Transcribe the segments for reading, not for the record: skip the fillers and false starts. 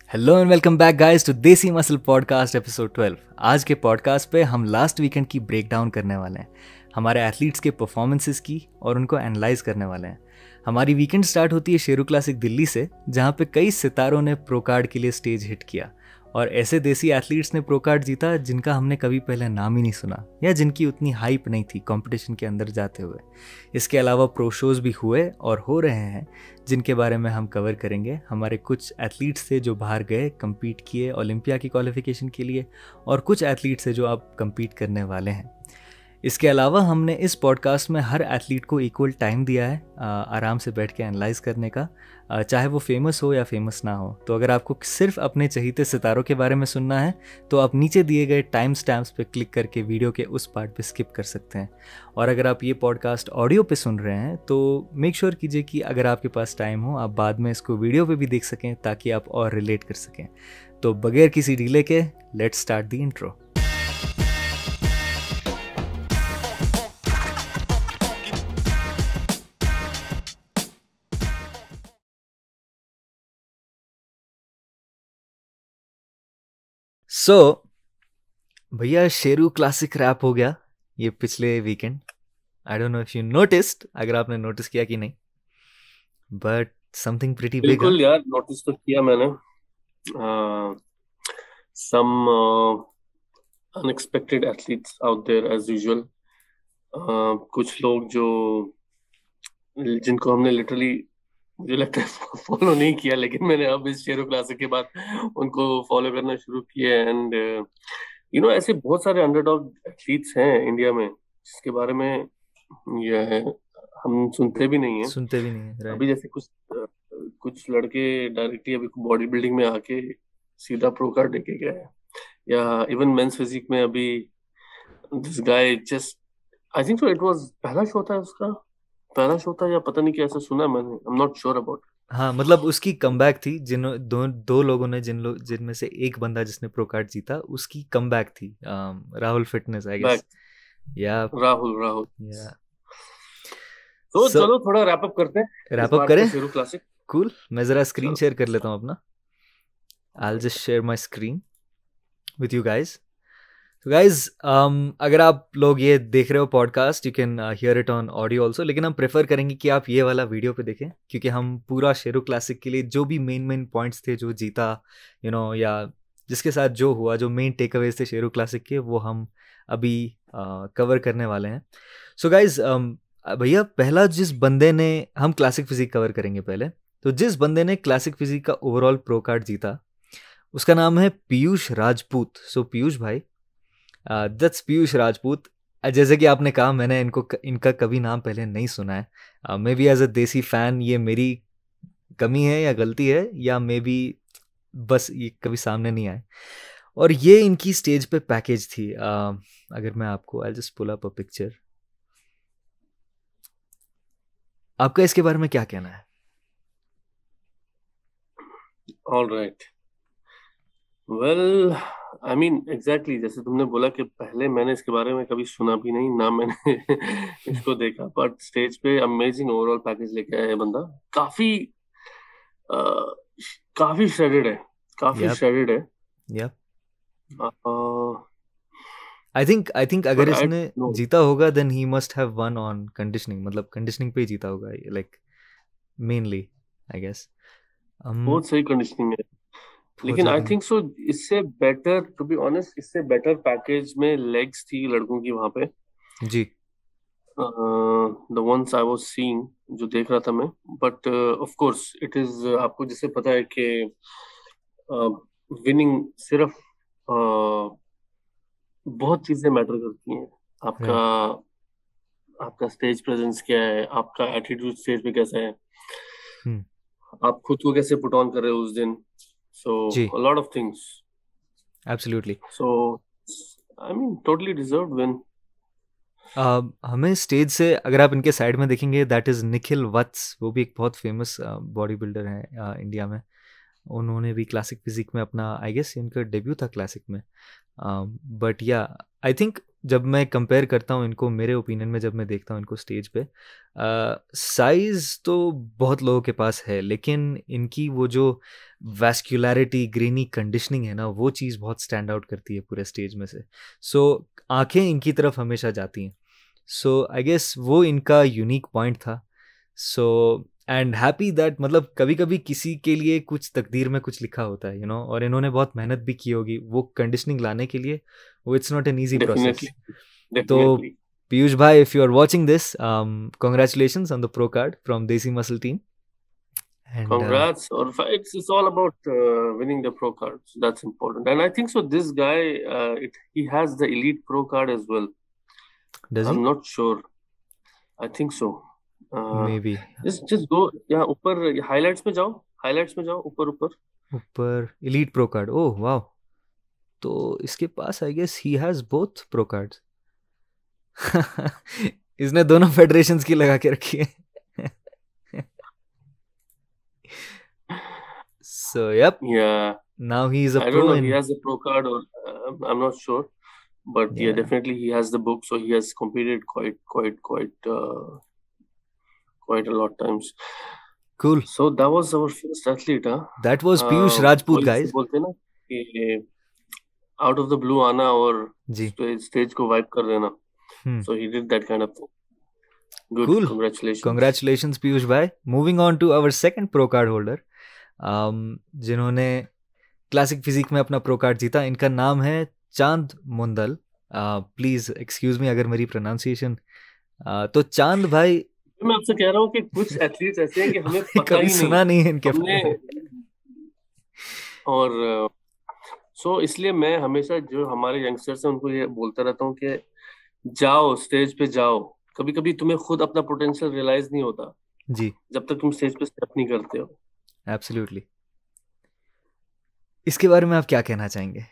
Hello and welcome back guys to Desi Muscle podcast episode 12। आज के podcast पे हम लास्ट वीकेंड की ब्रेक डाउन करने वाले हैं, हमारे एथलीट्स के परफॉर्मेंसेस की और उनको एनालाइज करने वाले हैं। हमारी वीकेंड स्टार्ट होती है शेरू क्लासिक दिल्ली से, जहाँ पे कई सितारों ने प्रो कार्ड के लिए स्टेज हिट किया और ऐसे देसी एथलीट्स ने प्रो कार्ड जीता जिनका हमने कभी पहले नाम ही नहीं सुना या जिनकी उतनी हाइप नहीं थी कंपटीशन के अंदर जाते हुए। इसके अलावा प्रो शोज़ भी हुए और हो रहे हैं जिनके बारे में हम कवर करेंगे। हमारे कुछ एथलीट्स थे जो बाहर गए, compete किए ओलंपिया की क्वालिफिकेशन के लिए, और कुछ एथलीट्स थे जो अब compete करने वाले हैं। इसके अलावा हमने इस पॉडकास्ट में हर एथलीट को इक्वल टाइम दिया है आराम से बैठ के एनालाइज करने का, चाहे वो फेमस हो या फेमस ना हो। तो अगर आपको सिर्फ अपने चहीते सितारों के बारे में सुनना है तो आप नीचे दिए गए टाइम स्टैम्प्स पे क्लिक करके वीडियो के उस पार्ट पे स्किप कर सकते हैं। और अगर आप ये पॉडकास्ट ऑडियो पे सुन रहे हैं तो मेक श्योर कीजिए कि अगर आपके पास टाइम हो आप बाद में इसको वीडियो पे भी देख सकें ताकि आप और रिलेट कर सकें। तो बगैर किसी डिले के लेट्स स्टार्ट द इंट्रो। भैया शेरू क्लासिक रैप हो गया ये पिछले weekend. I don't know if you noticed, अगर आपने नोटिस किया कि नहीं, बट समथिंग प्रीटी बिग। बिल्कुल यार, नोटिस तो किया मैंने। Some unexpected athletes out there as usual. कुछ लोग जो जिनको हमने लिटरली, मुझे लगता है फॉलो नहीं किया, लेकिन मैंने अब इस शेरो क्लासिक के बाद उनको फॉलो करना शुरू किया। एंड ऐसे बहुत सारे अंडरडॉग एथलीट्स हैं इंडिया में जिसके बारे में ये हम सुनते भी नहीं है। सुनते भी नहीं है, राइट। अभी जैसे कुछ लड़के डायरेक्टली अभी बॉडी बिल्डिंग में आके सीधा प्रो कार्ड लेके गए हैं, या इवन मेंस फिजिक में अभी this guy just, I think so it was पहला शो था उसका, पहला शो था या पता नहीं कैसा सुना मैंने, I am not sure about. हाँ, मतलब उसकी कमबैक थी। दो लोगों ने जिनमें से एक बंदा जिसने प्रो कार्ड जीता उसकी कमबैक थी, Rahul fitness I back guess. या राहुल राहुल। या तो सो चलो थोड़ा रैप अप करते हैं इस रैप अप बार का करें। शेरू क्लासिक। कूल, मैं ज़रा स्क्रीन चलो शेयर कर लेता हूँ अपना। I just share my screen with you guys. तो गाइज, अगर आप लोग ये देख रहे हो podcast, you can hear it on audio also, लेकिन हम प्रेफर करेंगे कि आप ये वाला वीडियो पे देखें क्योंकि हम पूरा शेरू क्लासिक के लिए जो भी मेन पॉइंट्स थे जो जीता, या जिसके साथ जो हुआ, जो मेन टेक अवेज थे शेरू क्लासिक के, वो हम अभी कवर करने वाले हैं। सो गाइज, भैया पहला जिस बंदे ने, हम क्लासिक फिजिक कवर करेंगे पहले। तो जिस बंदे ने क्लासिक फिजिक का ओवरऑल प्रो कार्ड जीता उसका नाम है पीयूष राजपूत। सो पीयूष भाई, दैट्स पीयूष राजपूत। जैसे कि आपने कहा, मैंने इनका कभी नाम पहले नहीं सुना है। मे बी एज अ देसी फैन ये मेरी कमी है या गलती है, या मे बी बस ये कभी सामने नहीं आए। और ये इनकी स्टेज पे पैकेज थी। अगर मैं आपको, I just pull up a picture. आपका इसके बारे में क्या कहना है? All right, well, I mean exactly जैसे तुमने बोला कि पहले मैंने इसके बारे में कभी सुना भी नहीं ना मैंने इसको देखा, बट स्टेज पे अमेजिंग ओवरऑल पैकेज लेके आया है बंदा। काफी अ, काफी श्रेडेड है, काफी यप श्रेडेड है। यप। बट आई थिंक अगर आई इसने नो, जीता होगा then he must have won on conditioning, मतलब कंडीशनिंग पे ही जीता होगा, लाइक मेनली आई गेस। हम बहुत सही कंडीशनिंग है। बहुत लेकिन आई ज़्यादा। थिंक सो इससे बेटर, टू बी ऑनेस्ट, इससे बेटर पैकेज में लेग्स थी लड़कों की वहां पे, जी। The once I was seeing, जो देख रहा था मैं। But of course it is, आपको जैसे पता है कि विनिंग सिर्फ बहुत चीजें मैटर करती हैं। आपका राइट। आपका स्टेज प्रेजेंस क्या है, आपका एटीट्यूड स्टेज पे कैसा है, हम्म। आप खुद को कैसे पुट ऑन कर रहे हो उस दिन। सो जी, a lot of things. Absolutely. So I mean totally deserved win. हमें स्टेज से, अगर आप इनके साइड में देखेंगे, दैट इज़ निखिल वत्स। वो भी एक बहुत फेमस बॉडी बिल्डर हैं इंडिया में। उन्होंने भी क्लासिक फिजिक में अपना, आई गेस इनका डेब्यू था क्लासिक में। बट या, आई थिंक जब मैं कंपेयर करता हूँ इनको, मेरे ओपिनियन में जब मैं देखता हूँ इनको स्टेज पे, साइज तो बहुत लोगों के पास है, लेकिन इनकी वो जो वैस्कुलैरिटी, ग्रेनी कंडीशनिंग है ना, वो चीज़ बहुत स्टैंड आउट करती है पूरे स्टेज में से. सो आंखें इनकी तरफ हमेशा जाती हैं. सो आई गेस वो इनका यूनिक पॉइंट था. सो एंड हैप्पी दैट, मतलब कभी कभी किसी के लिए कुछ तकदीर में कुछ लिखा होता है, और इन्होंने बहुत मेहनत भी की होगी वो कंडीशनिंग लाने के लिए. वो it's not an easy process. Definitely तो डेफिनेटली पीयूष भाई, if you are watching this, congratulations on the pro card from Desi Muscle team. And Congrats. Or it's all about winning the pro card. So that's important. And I think so. This guy, he has the elite pro card as well. does I'm he? not sure. I think so. Maybe. Just go. Yeah, ऊपर highlights में जाओ. Highlights में जाओ. ऊपर ऊपर elite pro card. Oh wow. तो इसके पास I guess he has both pro cards. इसने दोनों फेडरेशंस की लगा के रखी है. So yep. Yeah. Now he is a I pro don't know. in. He has a pro card or I'm not sure. But yeah, Yeah. definitely he has the book. So he has competed quite a lot times. Cool. So that was our first athlete, huh? That was Piyush Rajput, वही से guys. बोलते हैं ना कि out of the blue आना और जी. stage को wipe कर देना. So he did that kind of thing. Good. Cool. Congratulations. Congratulations Piyush bhai. Moving on to our second pro card holder, जिन्होंने क्लासिक फिजिक में अपना प्रो कार्ड जीता. इनका नाम है चांद मुंदल. प्लीज एक्सक्यूज मी अगर मेरी प्रोनाउंसिएशन. तो चांद भाई, मैं आपसे कह रहा हूँ कि कुछ एथलीट्स ऐसे हैं कि हमें पता कभी ही सुना नहीं है इनके हमने. बारे में. और सो इसलिए मैं हमेशा जो हमारे यंगस्टर्स हैं उनको ये बोलता रहता हूँ कि जाओ, स्टेज पे जाओ. कभी कभी तुम्हें खुद अपना पोटेंशियल रियलाइज नहीं होता जी. जब तक तुम स्टेज पे स्टेप नहीं करते हो. एब्सोल्युटली. इसके बारे में आप क्या कहना चाहेंगे?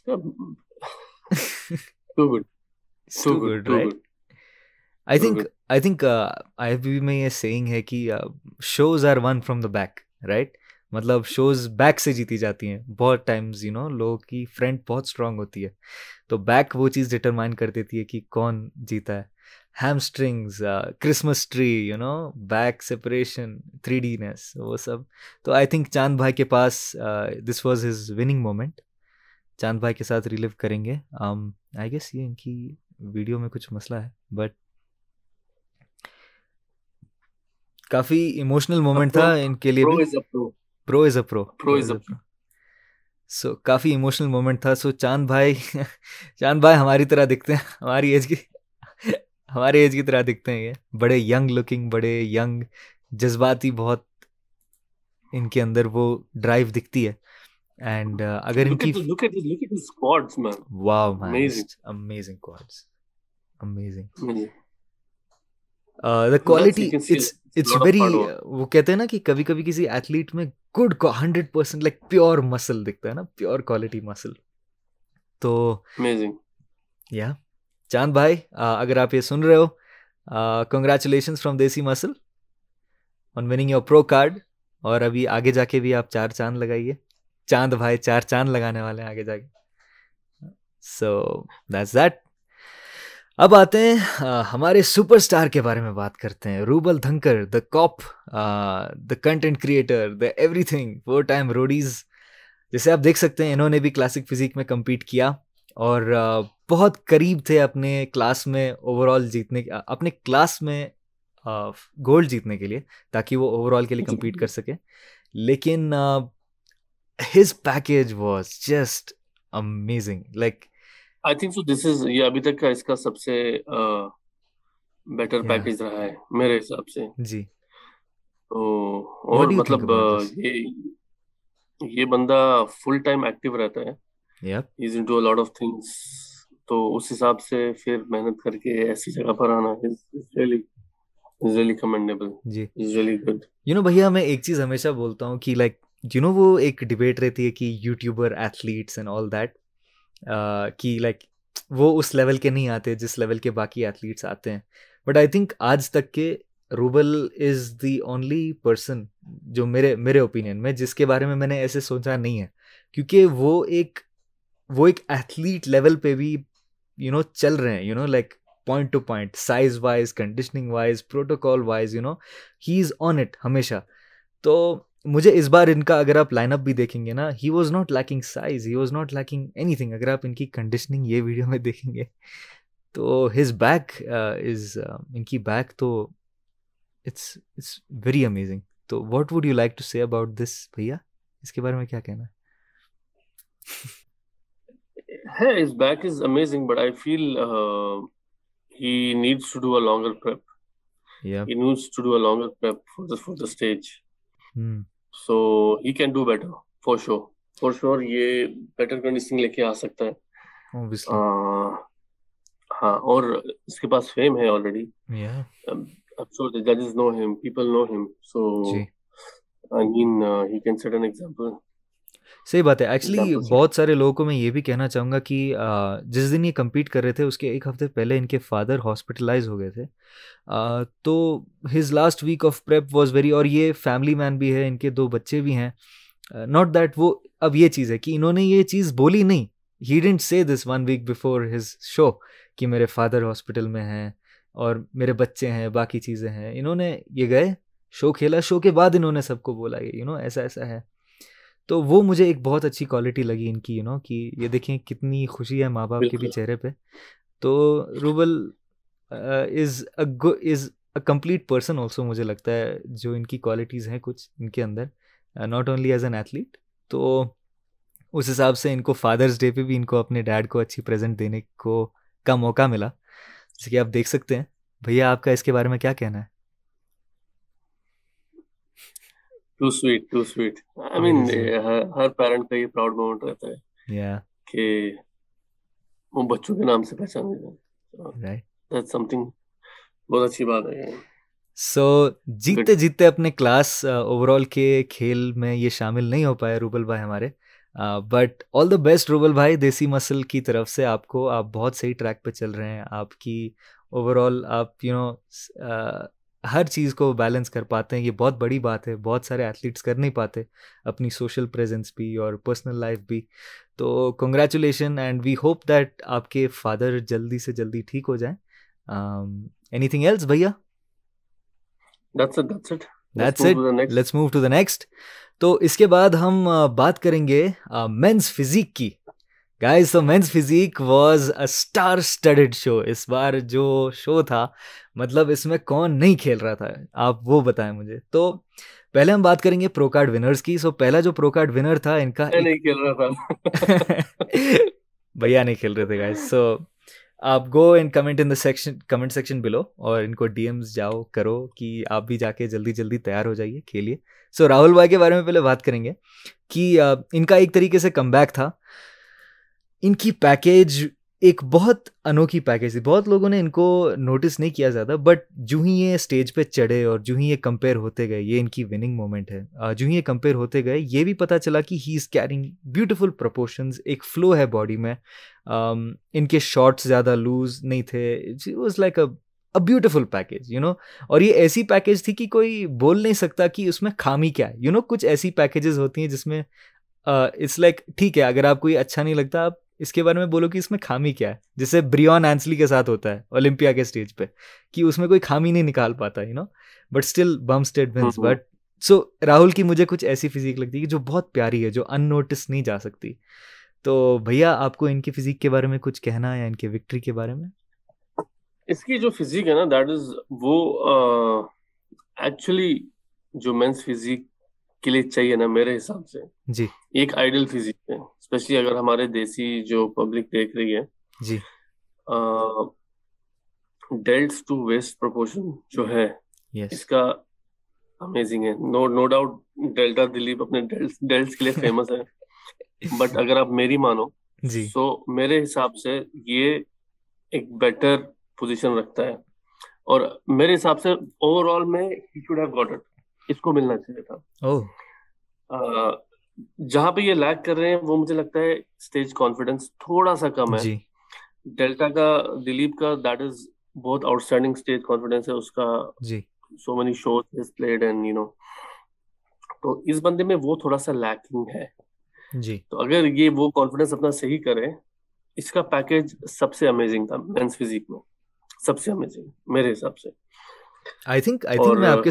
Too good. Too good, right? I think IFBB में ये saying है कि shows are won from the back, right? मतलब shows back से जीती जाती हैं बहुत times, लोगों की फ्रंट बहुत strong होती है, तो बैक वो चीज़ डिटरमाइन कर देती है कि कौन जीता है. Hamstrings, Christmas tree, back separation, 3Dनेस, वो सब. तो आई थिंक चांद भाई के पास this was his winning moment. Chand भाई के साथ रिलिव करेंगे. आई गेस ये इनकी वीडियो में कुछ मसला है, बट काफ़ी इमोशनल मोमेंट था इनके लिए भी. Pro is a pro. So काफ़ी इमोशनल मोमेंट था. सो चांद भाई हमारी तरह दिखते हैं, हमारे एज की तरह दिखते हैं. ये बड़े यंग लुकिंग, बड़े यंग, जज्बाती, बहुत इनके अंदर वो ड्राइव दिखती है. एंड अगर इनकी look at his quads, man. Wow man, Amazing quads, amazing. Amazing. The quality, you can see it's lot of very, hard work. वो कहते हैं ना कि कभी कभी किसी एथलीट में गुड 100% लाइक प्योर मसल दिखता है ना, प्योर क्वालिटी मसल. तो Amazing. या चांद भाई, अगर आप ये सुन रहे हो, कंग्रेचुलेशंस फ्रॉम देसी muscle on winning your pro card. और अभी आगे जाके भी आप 4 चांद लगाइए. चांद भाई 4 चांद लगाने वाले हैं आगे जाके. So that's that. अब आते हैं हमारे सुपरस्टार के बारे में बात करते हैं. Rubal Dhankar, the cop, the content creator, the everything, 4 time Roadies. जैसे आप देख सकते हैं इन्होंने भी क्लासिक फिजिक में compete किया और बहुत करीब थे अपने क्लास में ओवरऑल जीतने, अपने क्लास में गोल्ड जीतने के लिए, ताकि वो ओवरऑल के लिए compete कर सके. लेकिन his package was just amazing. Like I think so. This is ये अभी तक का इसका सबसे बेटर पैकेज रहा है मेरे हिसाब से जी. तो. What और do you think मतलब about this? ये बंदा फुल टाइम एक्टिव रहता है. Yep. He's into a lot of things. तो उस हिसाब से फिर मेहनत करके ऐसी जगह पर आना is really commendable. Ji. Is really good. भैया मैं एक चीज़ हमेशा बोलता हूँ कि लाइक वो एक डिबेट रहती है कि YouTuber athletes and all that, कि लाइक वो उस लेवल के नहीं आते जिस लेवल के बाकी एथलीट्स आते हैं. बट आई थिंक आज तक के rouble is the only person जो मेरे ओपिनियन में, जिसके बारे में मैंने ऐसे सोचा नहीं है, क्योंकि वो एक एथलीट लेवल पे भी चल रहे हैं, like point two point, size wise, conditioning wise, protocol wise, he is on it हमेशा। तो मुझे इस बार इनका अगर आप लाइनअप भी देखेंगे ना, he was not lacking size, he was not lacking anything. अगर आप इनकी कंडीशनिंग ये वीडियो में देखेंगे तो हिज बैक इज इनकी बैक तो इट्स वेरी अमेजिंग। तो what would you like to say about this भैया, इसके बारे में क्या कहना Hey, his back is amazing, but I feel he needs to do a longer prep. है? या He needs to do a longer prep for the stage. Hmm So he can do better for sure. For sure, ये better conditioning लेके आ सकता है. Obviously हाँ, और इसके पास fame है ऑलरेडी. या I'm sure the judges know him, people know him. So ji I mean, he can set an example. सही बात है। Actually Example. बहुत सारे लोगों को मैं ये भी कहना चाहूँगा कि जिस दिन ये compete कर रहे थे उसके एक हफ्ते पहले इनके फादर हॉस्पिटलाइज हो गए थे। तो his last week of prep was very, और ये फैमिली मैन भी है, इनके 2 बच्चे भी हैं। नॉट दैट वो, अब ये चीज़ है कि इन्होंने ये चीज़ बोली नहीं, he didn't say this 1 week before his show कि मेरे फादर हॉस्पिटल में हैं और मेरे बच्चे हैं, बाकी चीज़ें हैं। इन्होंने ये गए, शो खेला, शो के बाद इन्होंने सबको बोला ये ऐसा ऐसा है। तो वो मुझे एक बहुत अच्छी क्वालिटी लगी इनकी, कि ये देखें कितनी खुशी है माँ बाप के भी बिल्कुल. चेहरे पे। तो rouble is a complete person also, मुझे लगता है, जो इनकी क्वालिटीज़ हैं कुछ इनके अंदर, not only as an athlete. तो उस हिसाब से इनको फादर्स डे पे भी इनको अपने डैड को अच्छी प्रेजेंट देने को का मौका मिला, जैसे कि आप देख सकते हैं। भैया आपका इसके बारे में क्या कहना है? Too sweet, too sweet. I mean, Obviously. Her parent का ये proud moment रहता है Yeah, कि वो बच्चों के नाम से पहचाने जाए. So right. that's something बहुत अच्छी बात है. सो जीतते जीतते अपने क्लास ओवरऑल के खेल में ये शामिल नहीं हो पाए रूबल भाई हमारे, but all the best rouble भाई, देसी मसल की तरफ से आपको। आप बहुत सही ट्रैक पे चल रहे हैं। आपकी ओवरऑल आप हर चीज़ को बैलेंस कर पाते हैं, ये बहुत बड़ी बात है। बहुत सारे एथलीट्स कर नहीं पाते, अपनी सोशल प्रेजेंस भी और पर्सनल लाइफ भी। तो congratulation, and we hope that आपके फादर जल्दी से जल्दी ठीक हो जाएं। एनीथिंग एल्स भैया? That's it, that's it. That's move it. to the next. Let's move to the next. तो इसके बाद हम बात करेंगे मेंस फिजिक की। गाइस, तो men's physique was a star studded show. इस बार जो शो था, मतलब इसमें कौन नहीं खेल रहा था, आप वो बताएं मुझे। तो पहले हम बात करेंगे प्रो कार्ड विनर्स की। सो पहला जो प्रो कार्ड विनर था इनका मैं नहीं खेल रहा था. भैया नहीं खेल रहे थे गाइस। सो आप go and comment in the comment section below, और इनको डीएम्स जाओ करो कि आप भी जाके जल्दी जल्दी तैयार हो जाइए, खेलिए। सो राहुल भाई के बारे में पहले बात करेंगे कि इनका एक तरीके से कमबैक था। इनकी पैकेज एक बहुत अनोखी पैकेज थी। बहुत लोगों ने इनको नोटिस नहीं किया ज़्यादा, बट जो ही ये स्टेज पे चढ़े और जो ही ये कंपेयर होते गए, ये इनकी विनिंग मोमेंट है। जो ही ये कंपेयर होते गए, ये भी पता चला कि he is carrying beautiful proportions, एक फ्लो है बॉडी में। इनके शॉर्ट्स ज़्यादा लूज नहीं थे। It was like a beautiful package, और ये ऐसी पैकेज थी कि कोई बोल नहीं सकता कि उसमें खामी क्या है। कुछ ऐसी पैकेजेस होती हैं जिसमें इट्स लाइक ठीक है, अगर आपको ये अच्छा नहीं लगता, आप इसके बारे में बोलो कि इसमें खामी क्या है। जैसे ब्रियॉन एंसली के साथ होता है ओलंपिया के स्टेज पे, कि उसमें कोई खामी नहीं निकाल पाता, but still Bumstead wins. But so Rahul की मुझे कुछ ऐसी फिजिक लगती है कि जो बहुत प्यारी है, जो अननोटिस नहीं जा सकती। तो भैया, आपको इनकी फिजिक के बारे में कुछ कहना है या इनके विक्ट्री के बारे में? इसकी जो फिजिक है ना, दैट इज वो एक्चुअली जो मेंस फिजिक के लिए चाहिए ना, मेरे हिसाब से जी एक आइडियल फिजिक है। स्पेशली अगर हमारे देसी जो पब्लिक देख रही है, जी डेल्ट्स टू वेस्ट प्रोपोर्शन जो है, यस इसका अमेजिंग है। नो डाउट डेल्टा दिलीप अपने डेल्ट्स के लिए फेमस है, बट अगर आप मेरी मानो, जी सो मेरे हिसाब से ये एक बेटर पोजीशन रखता है, और मेरे हिसाब से ओवरऑल में he should have got it, इसको मिलना चाहिए था। ओह जहां पे ये लैग कर रहे हैं, वो मुझे लगता है स्टेज कॉन्फिडेंस थोड़ा सा कम है। जी डेल्टा का, दिलीप का, दैट इज बहुत आउटस्टैंडिंग स्टेज कॉन्फिडेंस है उसका। जी so many shows is played and तो इस बंदे में वो थोड़ा सा लैकिंग है। जी तो अगर ये वो कॉन्फिडेंस अपना सही करे, इसका पैकेज सबसे अमेजिंग था मेंस फिजिक में, सबसे अमेजिंग मेरे हिसाब से। आई थिंक और मैं आपके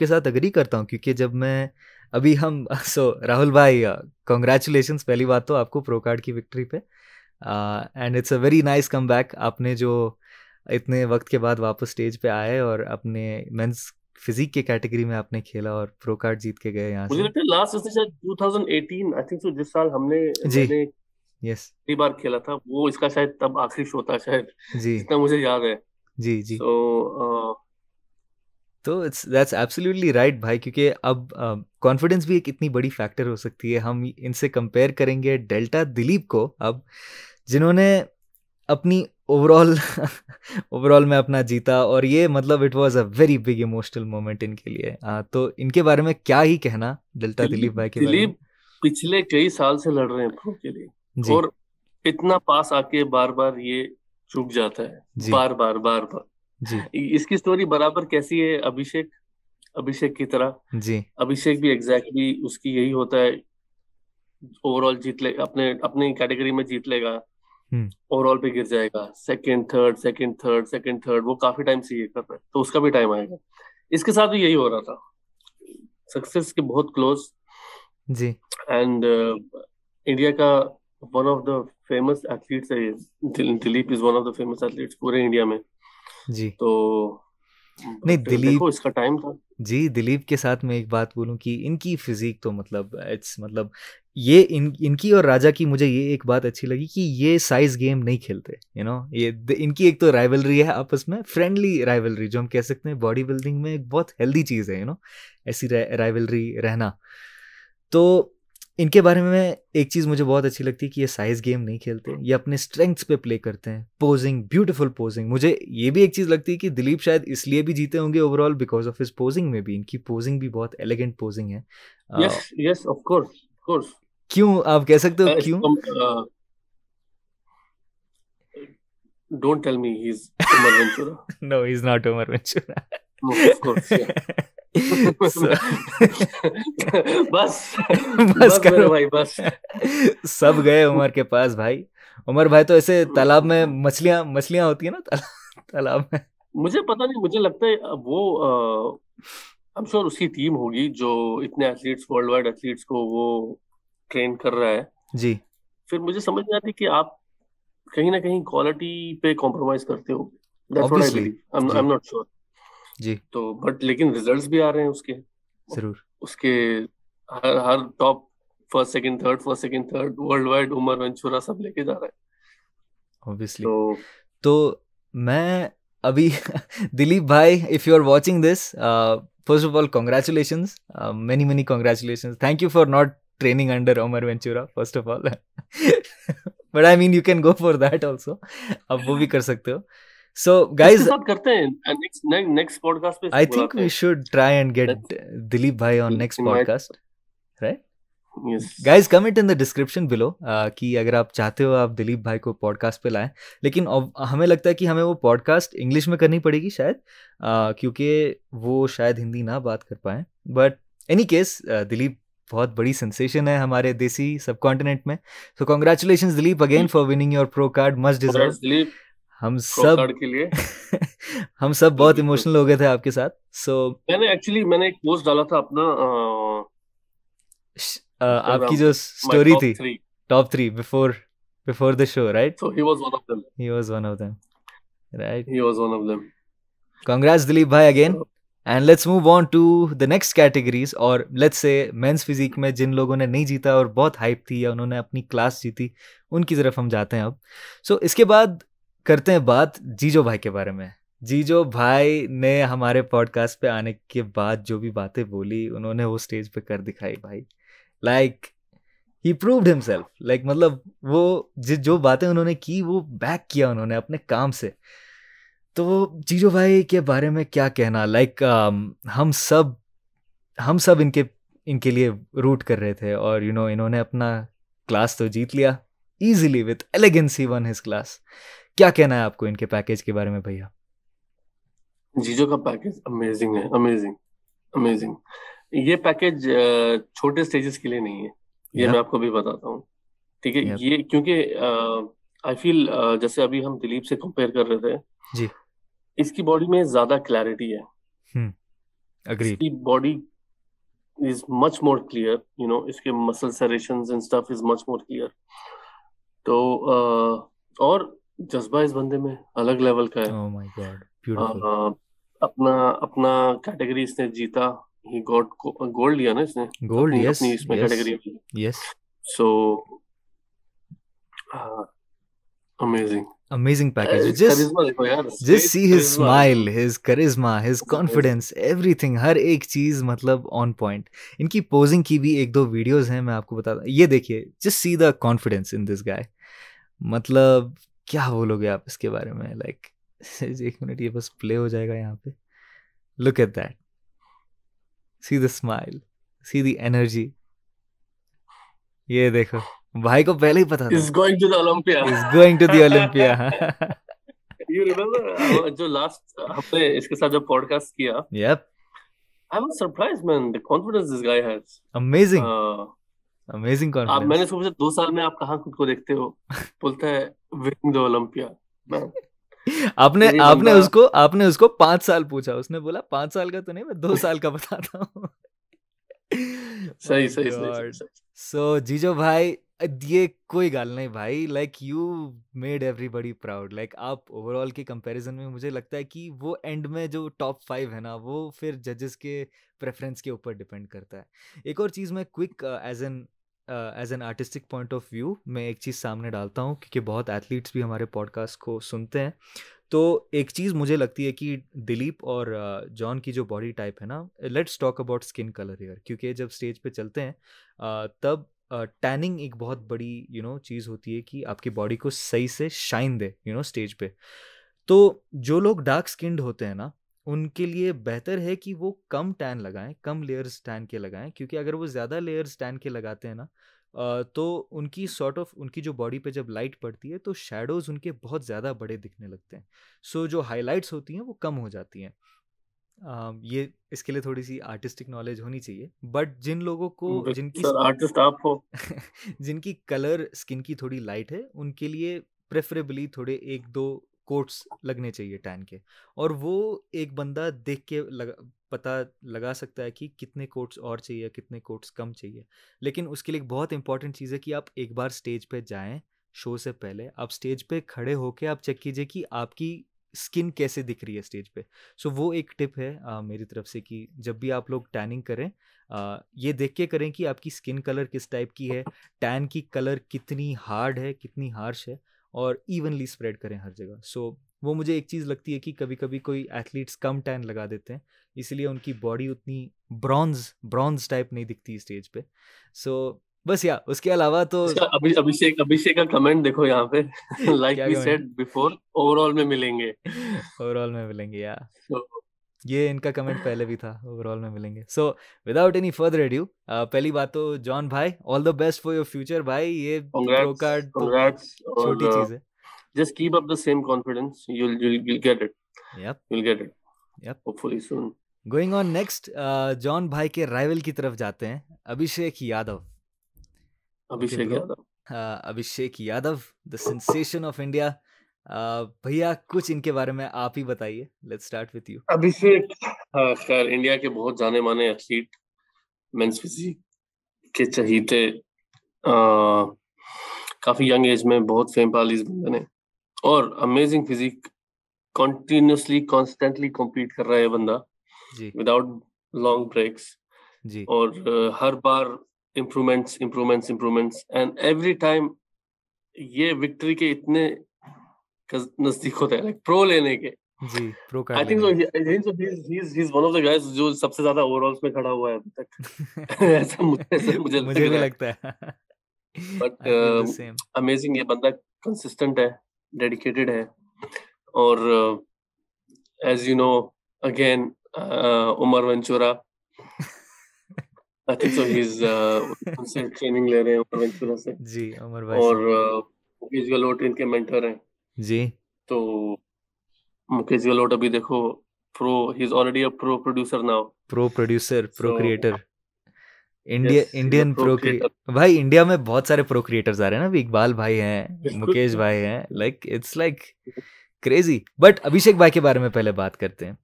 साथ अग्री करता हूँ, क्योंकि जब मैं अभी हम सो राहुल भाई, कॉन्ग्रेचुलेशंस पहली बात तो आपको प्रो कार्ड की विक्ट्री पे, and it's a very nice comeback. आपने जो इतने वक्त के बाद वापस स्टेज पे आए और अपने मेंस फिजिक के कैटेगरी में आपने खेला और प्रो कार्ड जीत के गए यहाँ मुझे से। लगता है लास्ट इसने शायद 2018 आई थिंक सो, जिस साल जी। मैंने यस। पहली बार खेला था, वो इसका शायद तब आखिरी शो था शायद, जी जितना मुझे याद है। जी जी। सो तो इट्स दैट्स एब्सोल्युटली राइट भाई, क्योंकि अब कॉन्फिडेंस भी एक इतनी बड़ी फैक्टर हो सकती है। हम इनसे कंपेयर करेंगे डेल्टा दिलीप को अब, जिन्होंने अपनी ओवरऑल ओवरऑल में अपना जीता, और ये मतलब it was a very big emotional moment इनके लिए। तो इनके बारे में क्या ही कहना डेल्टा दिलीप भाई के बारे में। दिलीप पिछले कई साल से लड़ रहे हैं प्रो के लिए, जी और इतना पास आके बार बार ये चूक जाता है, जी बार बार बार बार। जी इसकी स्टोरी बराबर कैसी है अभिषेक, अभिषेक की तरह। जी। अभिषेक भी एग्जैक्टली उसकी यही होता है, ओवरऑल जीत ले, अपने अपनी कैटेगरी में जीत लेगा, हम्म। ओवरऑल पे गिर जाएगा, second third second third second third, वो काफी टाइम से ये कर रहा है, तो उसका भी टाइम आएगा। इसके साथ भी यही हो रहा था, सक्सेस के बहुत क्लोज। जी एंड इंडिया का one of the famous athletes है ये। Dilip is one of the famous athletes पूरे इंडिया में। जी। तो नहीं बट दिलीप देखो इसका टाइम था। जी, दिलीप के साथ मैं एक बात बोलूं कि इनकी फिजिक तो मतलब इट्स मतलब ये इनकी और राजा की मुझे ये एक बात अच्छी लगी कि ये साइज गेम नहीं खेलते, ये इनकी एक तो राइवलरी है आपस में, फ्रेंडली राइवलरी जो हम कह सकते हैं बॉडी बिल्डिंग में एक बहुत हेल्दी चीज़ है, ऐसी राइवलरी रहना। तो इनके बारे में एक चीज़ मुझे बहुत अच्छी लगती है कि ये साइज गेम नहीं खेलते, ये अपने स्ट्रेंथ्स पे प्ले करते हैं। Posing, beautiful posing. मुझे ये भी एक चीज़ लगती है कि दिलीप शायद इसलिए भी जीते होंगे overall because of his posing में भी। इनकी पोजिंग भी बहुत एलिगेंट पोजिंग है। Yes yes, of course of course. क्यों आप कह सकते हो क्यों? Don't tell me he is Umar Ventura. No he is not Umar Ventura. No of course yeah. So- बस बस बस मेरे करो। भाई बस। सब गए उमर के पास भाई। उमर भाई तो ऐसे तालाब में मछलियां मछलियां होती है ना, तालाब में। मुझे पता नहीं, मुझे लगता है वो आई एम श्योर उसकी टीम होगी जो इतने एथलीट्स, वर्ल्ड वाइड एथलीट्स को वो ट्रेन कर रहा है। जी फिर मुझे समझ नहीं आती कि आप कहीं ना कहीं क्वालिटी पे कॉम्प्रोमाइज करते हो। That's what I obviously. Believe, I जी एम नॉट श्योर। जी तो बट लेकिन रिजल्ट्स भी आ रहे हैं उसके, जरूर। उसके हर हर top first second third world wide उमर वेंचुरा सब लेके जा रहा है। ऑब्वियसली। तो तो मैं अभी दिलीप भाई, if you are watching this, first of all congratulations, many many congratulations, thank you for not training under Umar Ventura first of all. But I mean you can go for that also, आप वो भी कर सकते हो। सो इसके guys, साथ करते हैं, नेक्स्ट नेक्स्ट पॉडकास्ट पे आई इसको थिंक बुलाते वी हैं। Should try and get Let's Dilip भाई on next invite, podcast, right? yes. Guys comment in the description below कि अगर आप चाहते हो आप दिलीप भाई को पॉडकास्ट पे लाएं। लेकिन हमें लगता है कि हमें वो पॉडकास्ट इंग्लिश में करनी पड़ेगी शायद, क्योंकि वो शायद हिंदी ना बात कर पाए। बट एनी केस दिलीप बहुत बड़ी सेंसेशन है हमारे देसी सब कॉन्टिनेंट में। सो congratulations Dilip again for winning your pro card, much deserve. Congrats, Dilip, हम प्रो सब कार्ड के लिए। हम सब बहुत बिल्कुल। इमोशनल हो गए थे आपके साथ। सो मैंने एक पोस्ट डाला था अपना आपकी इंस्टाग्राम जो पे, माय स्टोरी टॉप थी, 3। Top three before the show, right? So he was one of them. He was one of them, right? He was one of them. Congrats, Dilip bhai, again. And let's move on to the next categories, और let's say men's physique में जिन लोगों ने नहीं जीता और बहुत hype थी या उन्होंने अपनी क्लास जीती, उनकी तरफ हम जाते हैं अब। सो इसके बाद करते हैं बात जीजो भाई के बारे में। जीजो भाई ने हमारे पॉडकास्ट पे आने के बाद जो भी बातें बोली, उन्होंने वो स्टेज पे कर दिखाई भाई। Like he proved himself, like मतलब वो जो बातें उन्होंने की वो बैक किया उन्होंने अपने काम से। तो जीजो भाई के बारे में क्या कहना? लाइक हम सब इनके लिए रूट कर रहे थे, और इन्होंने अपना क्लास तो जीत लिया easily, with elegance he won his class. क्या कहना है आपको इनके पैकेज के बारे में भैया? जीजो का पैकेज अमेजिंग है, अमेजिंग अमेजिंग। ये पैकेज छोटे स्टेजेस के लिए नहीं है, ये Yep, मैं आपको भी बताता हूँ। ठीक है, yep, ये क्योंकि आई फील जैसे अभी हम दिलीप से कंपेयर कर रहे थे, जी। इसकी बॉडी में ज्यादा क्लैरिटी है, अग्रीड। इसकी body is much more clear, इसके muscle serrations and stuff is much more clear. तो और जज्बा इस बंदे में अलग लेवल का है। Oh my God, beautiful. अपना अपना कैटेगरी इसने जीता, ही गॉट गोल्ड लिया ना इसने गोल्ड, अपनी यस अपनी इसमें यस कैटेगरी में। Yes. So amazing. Amazing package. करिश्मा देखो यार, Just स्ट्रेट see his करिश्मा। smile, his charisma, his confidence, everything, हर एक चीज मतलब on point. इनकी posing की भी एक दो वीडियोस हैं, मैं आपको बताता, ये देखिए, just see the confidence in this guy. मतलब क्या बोलोगे आप इसके बारे में, like एक मिनट, ये बस प्ले हो जाएगा यहाँ पे. Look at that. See the smile, see the energy. ये देखो, भाई को पहले ही पता था. Is going to the Olympia. Is going to the Olympia. You remember जो लास्ट हमने इसके साथ जो पॉडकास्ट किया, Yep. I was surprised man, the confidence this guy has. Amazing. Amazing आप confidence. मैंने उसको पूछा 2 साल में आप कहाँ खुद को देखते हो, बोलता है winning the Olympia. Man, आपने ये आपने बंदा उसको आपने उसको 5 साल पूछा, उसने बोला 5 साल का तो नहीं, मैं 2 साल का बताता हूँ. सही सही सही सही। सो जीजो भाई, ये कोई गाल नहीं भाई, like you made everybody proud. Like आप ओवरऑल के कंपैरिजन में मुझे लगता है कि वो एंड में जो टॉप 5 है ना, वो फिर जजेस के प्रेफरेंस के ऊपर डिपेंड करता है. एक और चीज़ मैं quick as an artistic point of view मैं एक चीज़ सामने डालता हूँ, क्योंकि बहुत एथलीट्स भी हमारे पॉडकास्ट को सुनते हैं. तो एक चीज़ मुझे लगती है कि दिलीप और जॉन की जो बॉडी टाइप है ना, let's talk about skin colour here, क्योंकि जब स्टेज पे चलते हैं तब टैनिंग एक बहुत बड़ी चीज़ होती है कि आपकी बॉडी को सही से शाइन दे स्टेज पे. तो जो लोग डार्क स्किन्ड होते हैं ना, उनके लिए बेहतर है कि वो कम टैन लगाएं, कम लेयर्स टैन के लगाएं, क्योंकि अगर वो ज़्यादा लेयर्स टैन के लगाते हैं ना, तो उनकी उनकी जो बॉडी पे जब लाइट पड़ती है तो शैडोज़ उनके बहुत ज़्यादा बड़े दिखने लगते हैं. सो जो हाइलाइट्स होती हैं वो कम हो जाती हैं. ये इसके लिए थोड़ी सी आर्टिस्टिक नॉलेज होनी चाहिए. बट जिन लोगों को सर आर्टिस्ट आप हो जिनकी कलर स्किन की थोड़ी लाइट है, उनके लिए प्रेफरेबली थोड़े 1-2 कोट्स लगने चाहिए टैन के. और वो एक बंदा देख के पता लगा सकता है कि कितने कोट्स और चाहिए, कितने कोट्स कम चाहिए. लेकिन उसके लिए एक बहुत इंपॉर्टेंट चीज़ है कि आप एक बार स्टेज पे जाएं, शो से पहले आप स्टेज पे खड़े होके आप चेक कीजिए कि आपकी स्किन कैसे दिख रही है स्टेज पे. सो वो एक टिप है मेरी तरफ से कि जब भी आप लोग टैनिंग करें, ये देख के करें कि आपकी स्किन कलर किस टाइप की है, टैन की कलर कितनी हार्ड है, कितनी हार्श है, और इवनली स्प्रेड करें हर जगह. सो वो मुझे एक चीज़ लगती है कि कभी कभी कोई एथलीट्स कम टैन लगा देते हैं, इसलिए उनकी बॉडी उतनी ब्रॉन्ज टाइप नहीं दिखती स्टेज पे. सो बस या उसके अलावा तो अभिषेक अभिषेक का कमेंट देखो यहाँ पे, लाइक क्या we comment? Said before, overall में मिलेंगे. ओवरऑल में मिलेंगे या So, ये इनका कमेंट पहले भी था, ओवरऑल में मिलेंगे. So without any further edu, पहली बात तो जॉन भाई, all the best for your future भाई. ये प्रो कार्ड तो छोटी और चीज है. just keep up the same confidence. You'll get it. Yup You'll get it. Yup. Hopefully soon. Going on next, John भाई के राइवल की तरफ जाते हैं, Abhishek Yadav. Abhishek bro. Yadav. Abhishek Yadav, the sensation of India. भैया कुछ इनके बारे में आप ही बताइए. Let's start with you. Abhishek खैर इंडिया के बहुत जाने माने एथलीट, मेंस फिजिक के चहीते, काफी यंग एज में बहुत फेम पा ली इस बंदे ने, और amazing physique, continuously constantly compete कर रहा है ये बंदा जी विदाउट लॉन्ग ब्रेक्स. जी. और हर बार इम्प्रूवमेंट्स एंड एवरी टाइम ये विक्ट्री के इतने नजदीक होता है, लाइक प्रो लेने के. जी प्रो आई कार्ड थिंक लेने. he's one of the guys जो सबसे ज्यादा ओवरऑल्स में खड़ा हुआ है अभी तक. ऐसा मुझे लग मुझे भी रहा है. लगता है. But I feel the same. Amazing, ये बंदा कंसिस्टेंट है, डेडिकेटेड है. और as you know again Umar Ventura, I think so he's उनसे ट्रेनिंग ले रहे हैं उमर वेंचुरा से. जी अमर भाई और से. मुकेश गहलोत इनके मेंटर हैं. जी तो मुकेश गहलोत अभी देखो pro, he is already a pro producer now. Pro producer, pro So, creator. India Yes, he's a Indian pro creator. भाई इंडिया में बहुत सारे प्रो क्रिएटर्स आ रहे हैं ना, अभी इकबाल भाई हैं, बिल्कुल मुकेश भाई हैं, like it's like crazy. But Abhishek भाई के बारे में पहले बात करते हैं।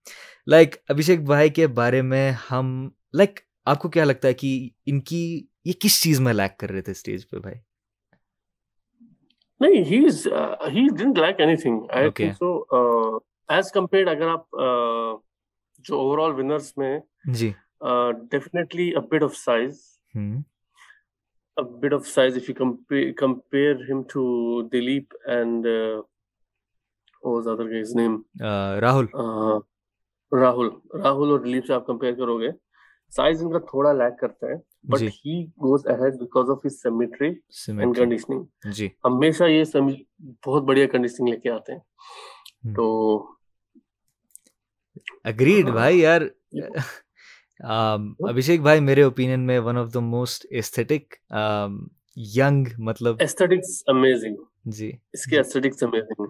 अभिषेक भाई के बारे में हम आपको क्या लगता है कि इनकी ये किस चीज में लैक कर रहे थे स्टेज पे भाई? नहीं, he didn't lack anything. I Okay. think so. As compared, अगर आप जो overall winners में जी definitely a bit of size. Hmm A bit of size if you compare him to Dilip and what was the other guy's name? Rahul Rahul और दिलीप से आप compare करोगे, size इनका थोड़ा लैक करता है, बट जी he goes ahead because of his symmetry and symmetry conditioning. जी हमेशा ये बहुत बढ़िया कंडीशनिंग लेके आते हैं। तो अग्रीड भाई यार। Yeah. अभिषेक भाई मेरे ओपिनियन में one of the most aesthetic young, मतलब एस्थेटिक्स अमेजिंग, जी इसके aesthetics amazing.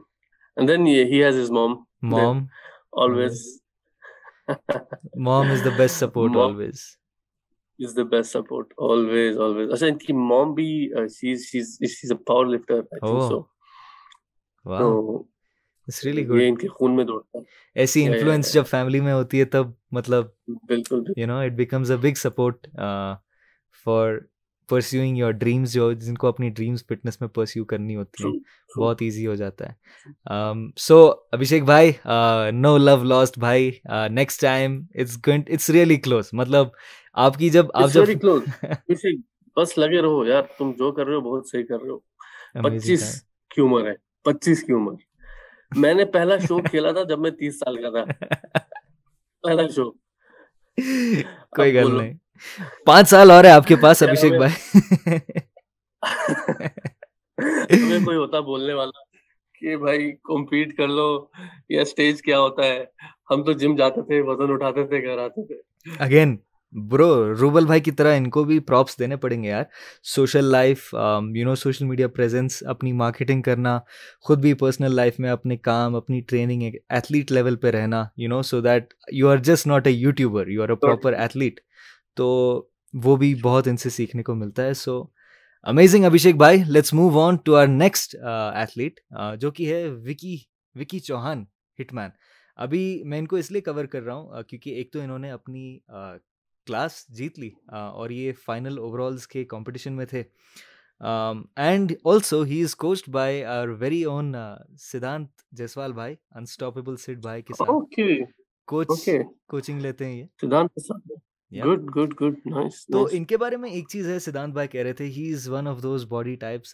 And then he has his mom always. Mom is the best support Mom always. is the best support always. अच्छा, इनकी mom भी she's a power lifter, I think so. वाह, तो it's really ये good. इनके खून में दौड़ता है। ऐसी Yeah, इन्फ्लुएंस yeah, जब फैमिली में होती है तब मतलब बिल्कुल it becomes a big support for pursuing your dreams. जो जिनको अपनी ड्रीम्स फिटनेस में परस्यू करनी होती हैं, true. बहुत इजी हो जाता है। सो अभिषेक भाई, नो लव लॉस्ट भाई, next time it's really close. मतलब आपकी जब आप It's very close. इसे बस लगे रहो यार, तुम जो कर रहे हो बहुत सही कर रहे हो। 25 की उम्र है, 25 की उम्र। मैंने पहला शो खेला था जब मैं 30 साल का था, पहला शो। कोई गल नहीं, 5 साल और है आपके पास अभिषेक भाई। हमें कोई होता बोलने वाला कि भाई कॉम्पीट कर लो या स्टेज क्या होता है, हम तो जिम जाते थे, वजन उठाते थे, घर आते थे। अगेन ब्रो, रूबल भाई की तरह इनको भी प्रॉप्स देने पड़ेंगे यार। Social life, social media presence, अपनी मार्केटिंग करना, खुद भी पर्सनल लाइफ में अपने काम, अपनी ट्रेनिंग एक एथलीट लेवल पे रहना, so that you are just not a YouTuber, you are a proper athlete. तो वो भी बहुत इनसे सीखने को मिलता है। सो अमेजिंग अभिषेक भाई। Let's move on to our next athlete, जो कि है विकी चौहान, हिटमैन। अभी मैं इनको इसलिए कवर कर रहा हूँ क्योंकि एक तो इन्होंने अपनी क्लास जीत ली और ये फाइनल ओवरऑल्स के कंपटीशन में थे। And also he is coached by our very own Siddhant Jaiswal भाई, अनस्टॉपेबल सिड भाई के साथ ओके कोचिंग लेते हैं ये सिद्धांत के साथ। Good nice. तो इनके बारे में एक चीज है, सिद्धांत भाई कह रहे थे he is one of those body types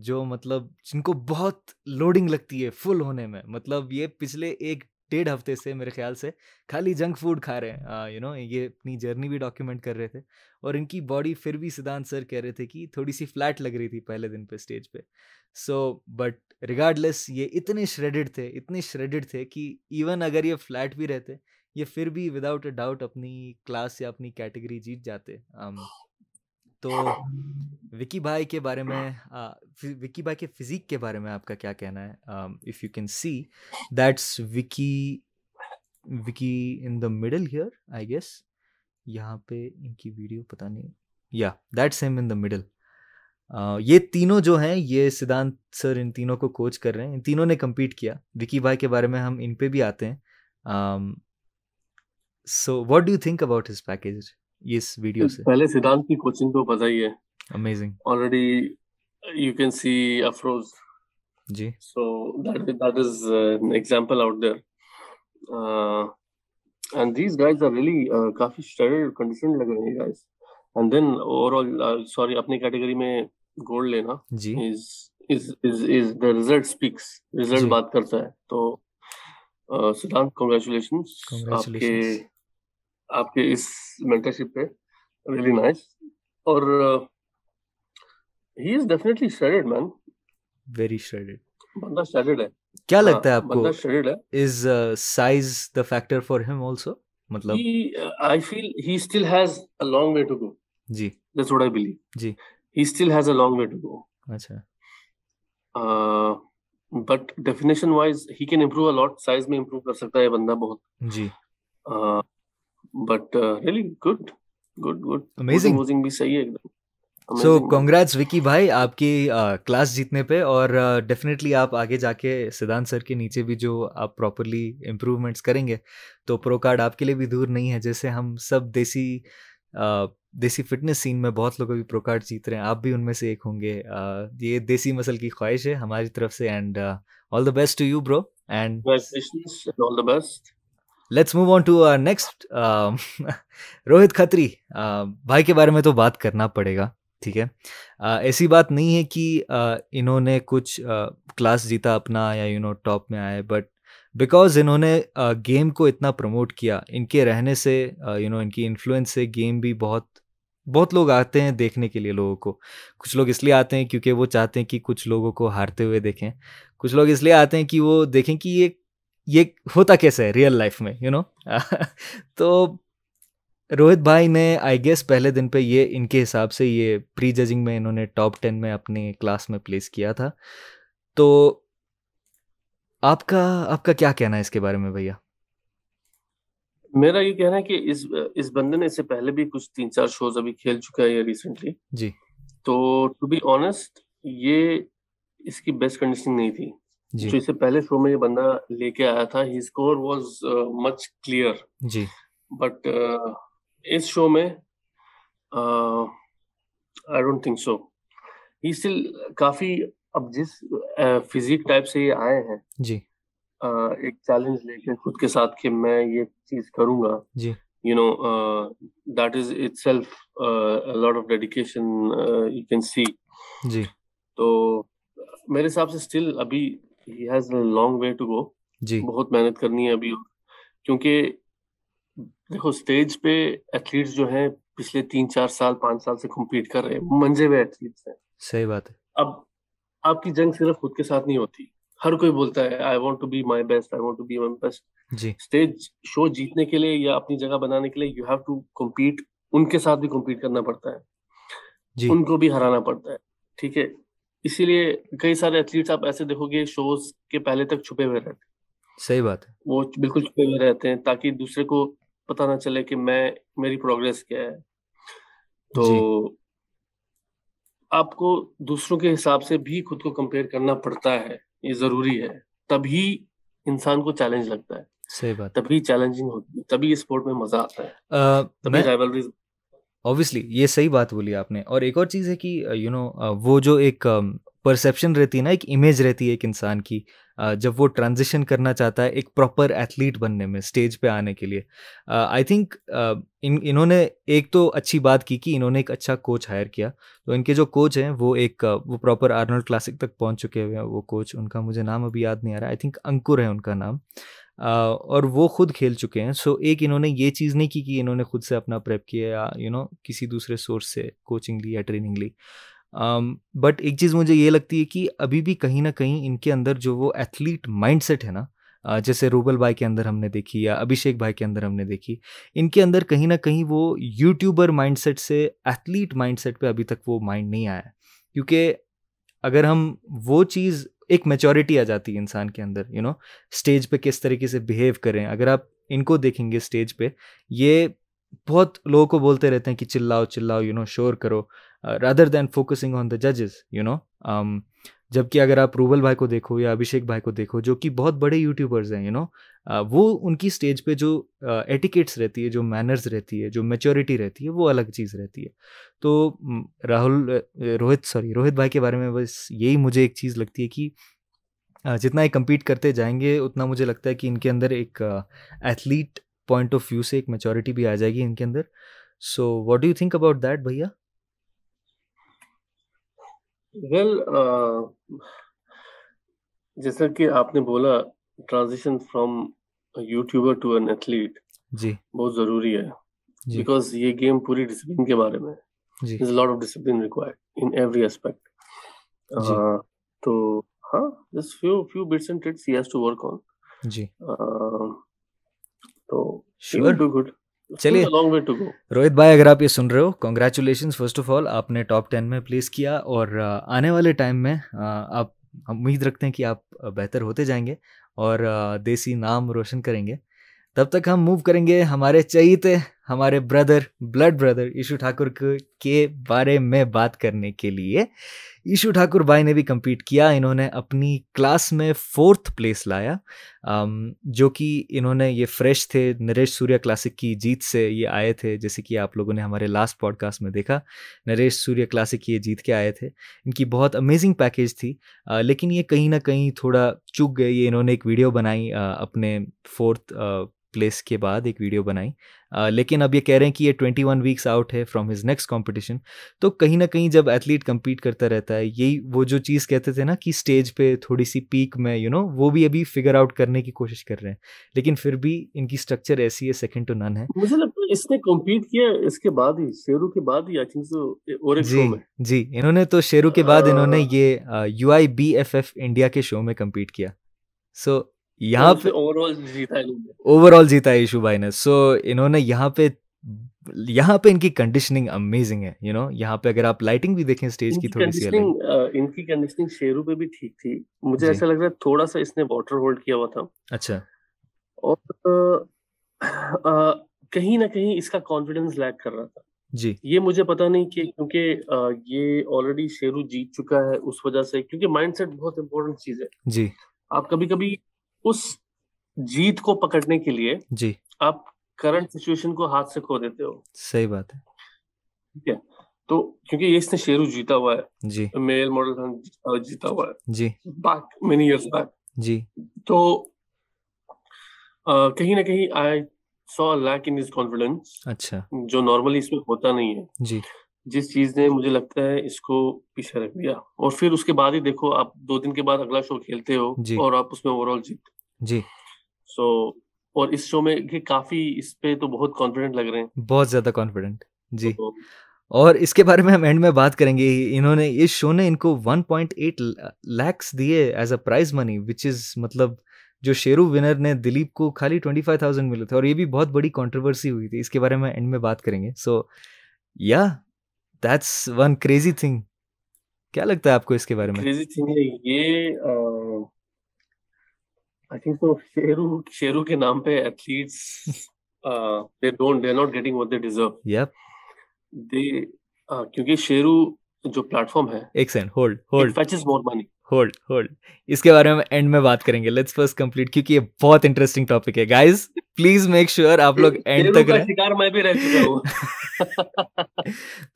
जो मतलब जिनको बहुत लोडिंग लगती है फुल होने में। मतलब ये पिछले 1-1.5 हफ्ते से मेरे ख्याल से खाली जंक फूड खा रहे हैं। ये अपनी जर्नी भी डॉक्यूमेंट कर रहे थे और इनकी बॉडी फिर भी सिद्धांत सर कह रहे थे कि थोड़ी सी फ्लैट लग रही थी पहले दिन पे स्टेज पे। सो बट रिगार्डलेस ये इतने श्रेडेड थे कि इवन अगर ये फ्लैट भी रहते, ये फिर भी विदाउट अ डाउट अपनी क्लास या अपनी कैटेगरी जीत जाते। तो विकी भाई के बारे में, विकी भाई के फिजिक के बारे में आपका क्या कहना है? If you can see that's Vicky in the middle here, I guess. यहाँ पे इनकी वीडियो पता नहीं, या that's him in the middle. ये तीनों जो हैं, ये सिद्धांत सर इन तीनों को कोच कर रहे हैं, इन तीनों ने कम्पीट किया। विकी भाई के बारे में हम इन पे भी आते हैं। So what do you think about his package इस वीडियो से? पहले सिद्धांत की कोचिंग तो पता ही है, amazing. Already you can see Afroz ji. So that is an example out there. And these guys are really काफी shredded conditioned लग रहे हैं guys. And then overall sorry, अपनी कैटेगरी में गोल्ड लेना जी is the result speaks, result बात करता है। तो सिद्धांत congratulations आपके इस मेंटरशिप पे, really nice। और he is definitely shredded man, very shredded। बंदा shredded है। क्या लगता है आपको, बंदा shredded है। is size the factor for him also? मतलब I feel he still has a long way to go। Ji That's what I believe। Ji He still has a long way to go। अच्छा। But definition wise he can improve a lot, size में improve कर सकता है बंदा बहुत जी। but really good good good, amazing. Coaching भी सही है एकदम, so amazing man. Congrats Vicky भाई आपकी क्लास जीतने पे, और डेफिनेटली आप आगे जाके सिद्धांत सर के नीचे भी जो आप प्रॉपरली इम्प्रूवमेंट्स करेंगे तो प्रो कार्ड आपके लिए भी दूर नहीं है। जैसे हम सब देसी फिटनेस सीन में बहुत लोग अभी प्रो कार्ड जीत रहे हैं, आप भी उनमें से एक होंगे। ये देसी मसल की ख्वाहिश है हमारी तरफ से, and all the best to you bro, and Congratulations and all the best. Let's move on to next Rohit Khatri. भाई के बारे में तो बात करना पड़ेगा, ठीक है। ऐसी बात नहीं है कि इन्होंने कुछ क्लास जीता अपना या टॉप में आए, बट बिकॉज इन्होंने गेम को इतना प्रमोट किया, इनके रहने से इनकी इन्फ्लुएंस से गेम भी बहुत बहुत लोग आते हैं देखने के लिए लोगों को। कुछ लोग इसलिए आते हैं क्योंकि वो चाहते हैं कि कुछ लोगों को हारते हुए देखें, कुछ लोग इसलिए आते हैं कि वो देखें कि ये होता कैसे है रियल लाइफ में, तो रोहित भाई ने आई गेस पहले दिन पे ये इनके हिसाब से ये प्री जजिंग में इन्होंने टॉप 10 में अपने क्लास में प्लेस किया था। तो आपका आपका क्या कहना है इसके बारे में भैया? मेरा ये कहना है कि इस बंदे ने इससे पहले भी कुछ 3-4 शोज अभी खेल चुका है ये रिसेंटली। जी तो टू बी ऑनेस्ट, ये इसकी बेस्ट कंडीशन नहीं थी। जी जो इससे पहले शो में ये बंदा लेके आया था, he score was much clear, जी बट इस शो में I don't think so. He still काफी, अब जिस फिजिक टाइप से ये आए हैं, जी एक चैलेंज लेके खुद के साथ कि मैं ये चीज करूंगा, जी you know, that is itself a lot of dedication, you can see. जी तो मेरे हिसाब से स्टिल अभी he has a long way to go, जी बहुत मेहनत करनी है अभी। क्योंकि देखो, स्टेज पे एथलीट्स जो हैं पिछले 3-4 साल 5 साल से compete कर रहे हैं, मंजे हुए एथलीट्स हैं। सही बात है। अब आपकी जंग सिर्फ खुद के साथ नहीं होती। हर कोई बोलता है I want to be my best, I want to be my best. जी स्टेज शो जीतने के लिए या अपनी जगह बनाने के लिए यू हैव टू compete, उनके साथ भी compete करना पड़ता है, जी उनको भी हराना पड़ता है, ठीक है। इसीलिए कई सारे एथलीट्स आप ऐसे देखोगे शोज के पहले तक छुपे हुए रहते हैं, सही बात है। वो बिल्कुल छुपे हुए रहते हैं ताकि दूसरे को पता ना चले कि मेरी प्रोग्रेस क्या है। तो जी आपको दूसरों के हिसाब से भी खुद को कंपेयर करना पड़ता है, ये जरूरी है। तभी इंसान को चैलेंज लगता है, सही बात है। तभी चैलेंजिंग होती है, तभी स्पोर्ट में मजा आता है, तभी मैं राइवलरीज। ऑब्वियसली ये सही बात बोली आपने। और एक और चीज़ है कि वो जो एक परसेप्शन रहती है ना, एक इमेज रहती है एक इंसान की, जब वो ट्रांजिशन करना चाहता है एक प्रॉपर एथलीट बनने में, स्टेज पे आने के लिए। आई थिंक इन्होंने एक तो अच्छी बात की कि इन्होंने एक अच्छा कोच हायर किया। तो इनके जो कोच हैं वो प्रॉपर आर्नोल्ड क्लासिक तक पहुंच चुके हुए हैं। वो कोच, उनका मुझे नाम अभी याद नहीं आ रहा, आई थिंक अंकुर है उनका नाम। और वो खुद खेल चुके हैं। सो एक इन्होंने ये चीज़ नहीं की कि इन्होंने खुद से अपना प्रेप किया या किसी दूसरे सोर्स से कोचिंग ली या ट्रेनिंग ली। बट एक चीज़ मुझे ये लगती है कि अभी भी कहीं ना कहीं इनके अंदर जो वो एथलीट माइंडसेट है ना, जैसे रूबल भाई के अंदर हमने देखी या अभिषेक भाई के अंदर हमने देखी, इनके अंदर कहीं ना कहीं वो यूट्यूबर माइंडसेट से एथलीट माइंडसेट पे अभी तक वो माइंड नहीं आया है। क्योंकि अगर हम वो चीज़, एक मैच्योरिटी आ जाती है इंसान के अंदर, स्टेज पे किस तरीके से बिहेव करें। अगर आप इनको देखेंगे स्टेज पे, ये बहुत लोगों को बोलते रहते हैं कि चिल्लाओ चिल्लाओ, शोर करो, rather than focusing on the जजेस। जबकि अगर आप रूबल भाई को देखो या अभिषेक भाई को देखो, जो कि बहुत बड़े यूट्यूबर्स हैं, वो उनकी स्टेज पे जो एटिकेट्स रहती है, जो मैनर्स रहती है, जो मैच्योरिटी रहती है, वो अलग चीज़ रहती है। तो रोहित भाई के बारे में बस यही मुझे एक चीज़ लगती है कि जितना ये compete करते जाएंगे उतना मुझे लगता है कि इनके अंदर एक एथलीट पॉइंट ऑफ व्यू से एक मैच्योरिटी भी आ जाएगी इनके अंदर। So what do you think about that भैया? वेल, जैसा कि आपने बोला, transition from YouTuber to an athlete जी बहुत जरूरी है, जी बिकॉज ये गेम पूरी डिसिप्लिन के बारे में है। जी There's a lot of discipline required in every aspect. जी तो हाँ, just few bits and tricks he has to work on. जी Uh, तो he will sure. do good. Still चलिए a long way to go. Rohit भाई, अगर आप ये सुन रहे हो, कॉन्ग्रेचुलेशंस फर्स्ट ऑफ ऑल, आपने टॉप 10 में प्लेस किया। और आने वाले टाइम में आप, हम उम्मीद रखते हैं कि आप बेहतर होते जाएंगे और देसी नाम रोशन करेंगे। तब तक हम मूव करेंगे हमारे चहीते, हमारे ब्लड ब्रदर ईशू ठाकुर के बारे में बात करने के लिए। ईशू ठाकुर भाई ने भी compete किया। इन्होंने अपनी क्लास में 4th प्लेस लाया, जो कि इन्होंने ये फ्रेश थे, नरेश सूर्या क्लासिक की जीत से ये आए थे। जैसे कि आप लोगों ने हमारे लास्ट पॉडकास्ट में देखा, नरेश सूर्या क्लासिक की ये जीत के आए थे। इनकी बहुत अमेजिंग पैकेज थी, लेकिन ये कहीं ना कहीं थोड़ा चूक गए। ये इन्होंने एक वीडियो बनाई अपने 4th प्लेस के बाद एक वीडियो बनाई, लेकिन अब ये कह रहे हैं कि ये 21 वीक्स आउट है फ्रॉम हिज नेक्स्ट कंपटीशन। तो कहीं ना कहीं जब एथलीट compete करता रहता है, यही वो जो चीज़ कहते थे ना कि स्टेज पे थोड़ी सी पीक में वो भी अभी फिगर आउट करने की कोशिश कर रहे हैं, लेकिन फिर भी इनकी स्ट्रक्चर ऐसी है, सेकंड टू नन है। मुझे लगता है इसने कम्पीट किया इसके बाद ही, शेरू के बाद ही, आई थिंक सो, और एक जी शो में। जी, इन्होंने तो शेरू के बाद इन्होंने ये UIBFF इंडिया के शो में compete किया। सो और यहाँ उसमें पे ओवरऑल जीता इन्होंने। ओवरऑल जीता है ईशू भाई ने। सो इन्होंने यहाँ पे इनकी कंडीशनिंग अमेजिंग है। यहाँ पे अगर आप लाइटिंग भी देखें स्टेज की थोड़ी सी अलग। इनकी कंडीशनिंग शेरू पे भी ठीक थी। मुझे जी, ऐसा लग रहा है थोड़ा सा इसने वाटर होल्ड किया हुआ था, अच्छा और कहीं ना कहीं इसका कॉन्फिडेंस लैक कर रहा था। जी ये मुझे पता नहीं कि क्योंकि ये ऑलरेडी शेरू जीत चुका है उस वजह से, क्योंकि माइंडसेट बहुत इंपॉर्टेंट चीज है। जी आप कभी कभी उस जीत को पकड़ने के लिए जी, आप करंट सिचुएशन को हाथ से खो देते हो। सही बात है। ठीक है, तो क्योंकि ये इसने शेरू जीता हुआ है, जी मेल मॉडल जीता हुआ है जी बैक मेनी इयर्स बैक। जी तो कहीं ना कहीं I saw lack in his confidence, अच्छा जो नॉर्मली इसमें होता नहीं है। जी जिस चीज ने मुझे लगता है इसको पीछे रख दिया, और फिर उसके बाद ही देखो, आप 2 दिन के बाद अगला शो खेलते हो जी और आप उसमें ओवरऑल जीतते जी, सो। और इस शो में कि काफी इस पे तो बहुत कॉन्फिडेंट लग रहे हैं। बहुत ज़्यादा कॉन्फिडेंट। जी, तो और इसके बारे में हम एंड में बात करेंगे। इन्होंने इस शो ने इनको 1.8 लैक्स दिए as a prize money, which is मतलब जो शेरू विनर ने दिलीप को खाली 25,000 मिले थे, और ये भी बहुत बड़ी कंट्रोवर्सी हुई थी। इसके बारे में एंड में बात करेंगे। सो या दैट्स वन क्रेजी थिंग। क्या लगता है आपको इसके बारे में? क्रेजी थिंग है ये। आई थिंक तो शेरू शेरू के नाम पे athletes they are not getting what they deserve. Yup, they क्योंकि शेरू जो प्लेटफॉर्म है, एक second, hold it hold fetches more money. Hold hold, इसके बारे में एंड में बात करेंगे। लेट्स फर्स्ट कंप्लीट, क्योंकि ये बहुत इंटरेस्टिंग टॉपिक है। गाइस प्लीज मेक श्योर आप लोग एंड शेरू तक का रहें। शिकार मैं भी रह चुका हूँ।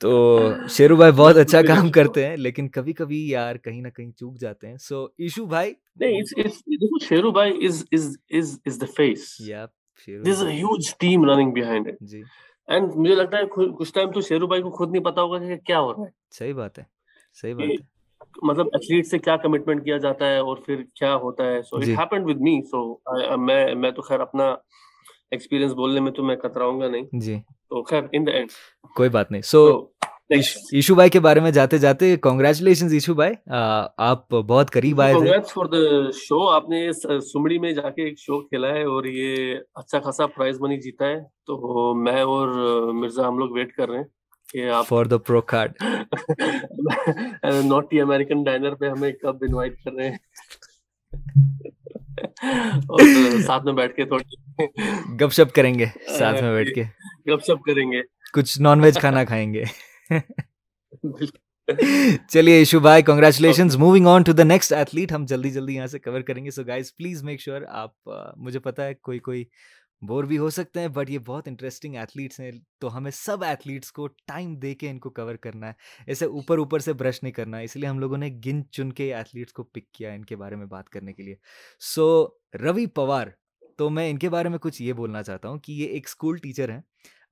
तो शेरू भाई मैं बहुत खुद अच्छा भी रह काम चुका हूँ। करते हैं, लेकिन कभी कभी यार कहीं ना कहीं चूक जाते हैं। सो ईशू भाई, नहीं, इट्स देखो, शेरू भाई इज द फेस। या Sheru There's is a the face। huge team running behind it. जी, एंड मुझे लगता है कुछ टाइम तो शेरू भाई को खुद नहीं पता होगा कि क्या हो रहा है, सही बात है, सही कि बात है। मतलब एथलीट से क्या कमिटमेंट किया जाता है और फिर क्या होता है। सो इट जी हैपेंड विद मी। सो मैं तो खैर अपना एक्सपीरियंस बोलने में तो मैं कतराऊंगा नहीं। जी, तो खैर इन द एंड, कोई बात नहीं। सो तो नेक्स्ट, ईशू भाई के बारे में जाते जाते कॉन्ग्रेचुलेशन ईशू भाई, आप बहुत करीब आए थे। Congrats for the show. आपने सुमड़ी में जाके एक शो खेला है और ये अच्छा खासा प्राइज मनी जीता है। तो मैं और मिर्जा हम लोग वेट कर रहे हैं कि आप for the pro card. Naughty American dinar पे हमें कब इनवाइट कर रहे हैं। और साथ में बैठ के थोड़ी गपशप करेंगे साथ में बैठ के, गपशप करेंगे। कुछ नॉनवेज खाना खाएंगे। चलिए ईशू भाई, congratulations. Okay, moving on to the next athlete, हम जल्दी जल्दी यहाँ से कवर करेंगे। So guys please make sure आप मुझे पता है कोई कोई बोर भी हो सकते हैं, बट ये बहुत इंटरेस्टिंग एथलीट्स हैं, तो हमें सब एथलीट्स को टाइम दे के इनको कवर करना है। ऐसे ऊपर ऊपर से ब्रश नहीं करना है, इसलिए हम लोगों ने गिन चुन के एथलीट्स को पिक किया इनके बारे में बात करने के लिए। सो रवि पवार, तो मैं इनके बारे में कुछ ये बोलना चाहता हूँ कि ये एक स्कूल टीचर हैं।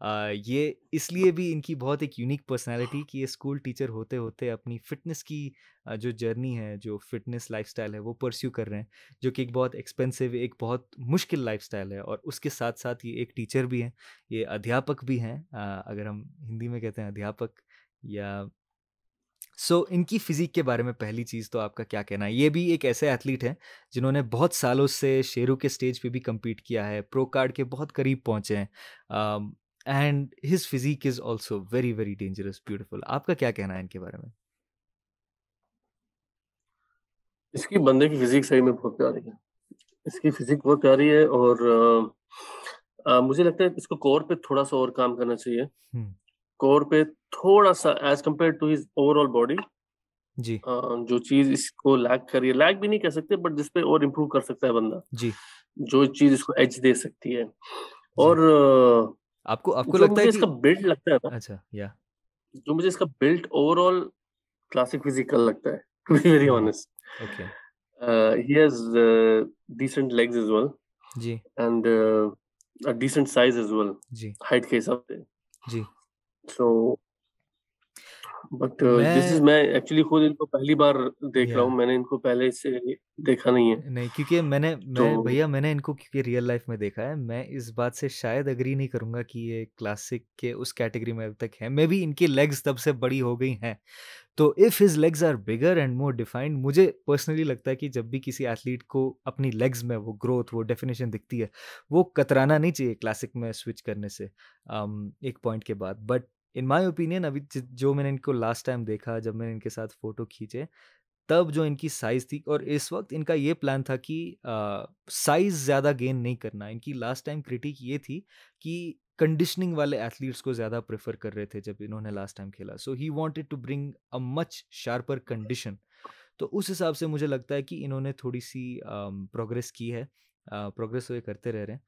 ये इसलिए भी इनकी बहुत एक यूनिक पर्सनालिटी कि ये स्कूल टीचर होते होते अपनी फिटनेस की जो जर्नी है, जो फिटनेस लाइफस्टाइल है, वो परस्यू कर रहे हैं, जो कि एक बहुत एक्सपेंसिव, एक बहुत मुश्किल लाइफस्टाइल है। और उसके साथ साथ ये एक टीचर भी हैं, ये अध्यापक भी हैं, अगर हम हिंदी में कहते हैं अध्यापक या। सो इनकी फिजिक के बारे में पहली चीज़ तो आपका क्या कहना है? ये भी एक ऐसे एथलीट हैं जिन्होंने बहुत सालों से शेरू के स्टेज पे भी compete किया है, प्रो कार्ड के बहुत करीब पहुंचे हैं, and his physique is also very very dangerous beautiful. आपका क्या कहना है इनके बारे में? इसकी बंदे की फिजिक सही में बहुत प्यारी है। इसकी फिजिक बहुत प्यारी है, और मुझे लगता है इसको कोर पे थोड़ा सा और काम करना चाहिए, हम्म, कोर पे थोड़ा सा edge compare to his overall body. जी जो चीज इसको लैग कर रही है, लैग भी नहीं कह सकते, बट जिसपे और इम्प्रूव कर सकता है बंदा, जी जो चीज इसको एज दे सकती है। जी। और आपको आपको जो लगता है मुझे कि इसका बिल्ड लगता है ना, अच्छा या जो मुझे इसका बिल्ड ओवरऑल क्लासिक फिजिकल लगता है, to be very honest. Okay He has decent legs as well, जी and a decent size as well, जी height के हिसाब से। जी। So, बट दिस इज, मैं मैं एक्चुअली खुद इनको पहली बार देख या रहा हूँ, मैंने इनको पहले से देखा नहीं है। नहीं, क्योंकि मैंने तो मैं भैया मैंने इनको क्योंकि रियल लाइफ में देखा है, मैं इस बात से शायद अग्री नहीं करूंगा कि ये क्लासिक के उस कैटेगरी में अब तक है। मे बी इनकी लेग्स तब से बड़ी हो गई हैं, तो if his legs are bigger and more defined, मुझे पर्सनली लगता है कि जब भी किसी एथलीट को अपनी लेग्स में वो ग्रोथ, वो डेफिनेशन दिखती है, वो कतराना नहीं चाहिए क्लासिक में स्विच करने से एक पॉइंट के बाद। बट इन माय ओपिनियन अभी जो मैंने इनको लास्ट टाइम देखा, जब मैंने इनके साथ फ़ोटो खींचे, तब जो इनकी साइज़ थी, और इस वक्त इनका ये प्लान था कि साइज़ ज़्यादा गेन नहीं करना। इनकी लास्ट टाइम क्रिटिक ये थी कि कंडीशनिंग वाले एथलीट्स को ज़्यादा प्रेफर कर रहे थे जब इन्होंने लास्ट टाइम खेला। So he wanted to bring a much sharper condition. तो उस हिसाब से मुझे लगता है कि इन्होंने थोड़ी सी प्रोग्रेस की है, प्रोग्रेस वो करते रह रहे हैं।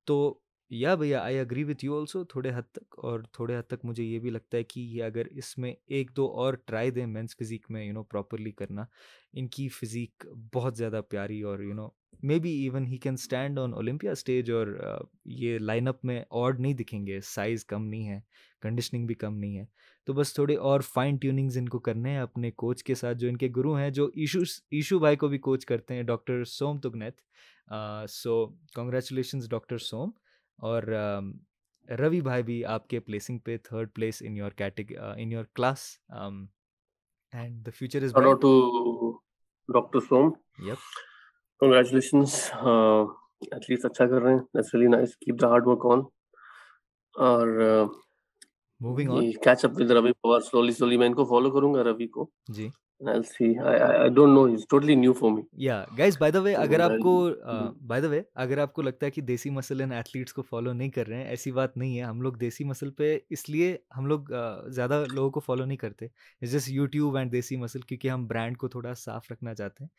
तो या भैया I agree with you also थोड़े हद तक, और थोड़े हद तक मुझे ये भी लगता है कि ये अगर इसमें एक दो और ट्राई दें मेंस फिजिक में प्रॉपरली करना, इनकी फिजिक बहुत ज़्यादा प्यारी, और may be even he can stand on Olympia stage, और ये लाइनअप में ऑड नहीं दिखेंगे। साइज़ कम नहीं है, कंडीशनिंग भी कम नहीं है। तो बस थोड़े और फाइन ट्यूनिंग्स इनको करने हैं अपने कोच के साथ, जो इनके गुरु हैं, जो ईशू भाई को भी कोच करते हैं, doctor Som Tugnait. So congratulations doctor Som. और रवि भाई भी आपके प्लेसिंग पे third place in your category, in your class, and the future is shout bright. out to doctor Som, yup. congratulations, at least अच्छा कर रहे हैं, that's really nice, keep the hard work on. और moving on. Catch up with Ravi Pawar slowly slowly, मैं इनको follow करूंगा रवि को, जी। and I'll see. I don't know, he's totally new for me. या गाइस, बाय द वे, तो अगर आपको लगता है कि देसी मसल इन एथलीट्स को फॉलो नहीं कर रहे हैं, ऐसी बात नहीं है। हम लोग देसी मसल पे इसलिए हम लोग ज़्यादा लोगों को फॉलो नहीं करते, इट्स जस्ट यूट्यूब एंड देसी मसल, क्योंकि हम ब्रांड को थोड़ा साफ रखना चाहते हैं।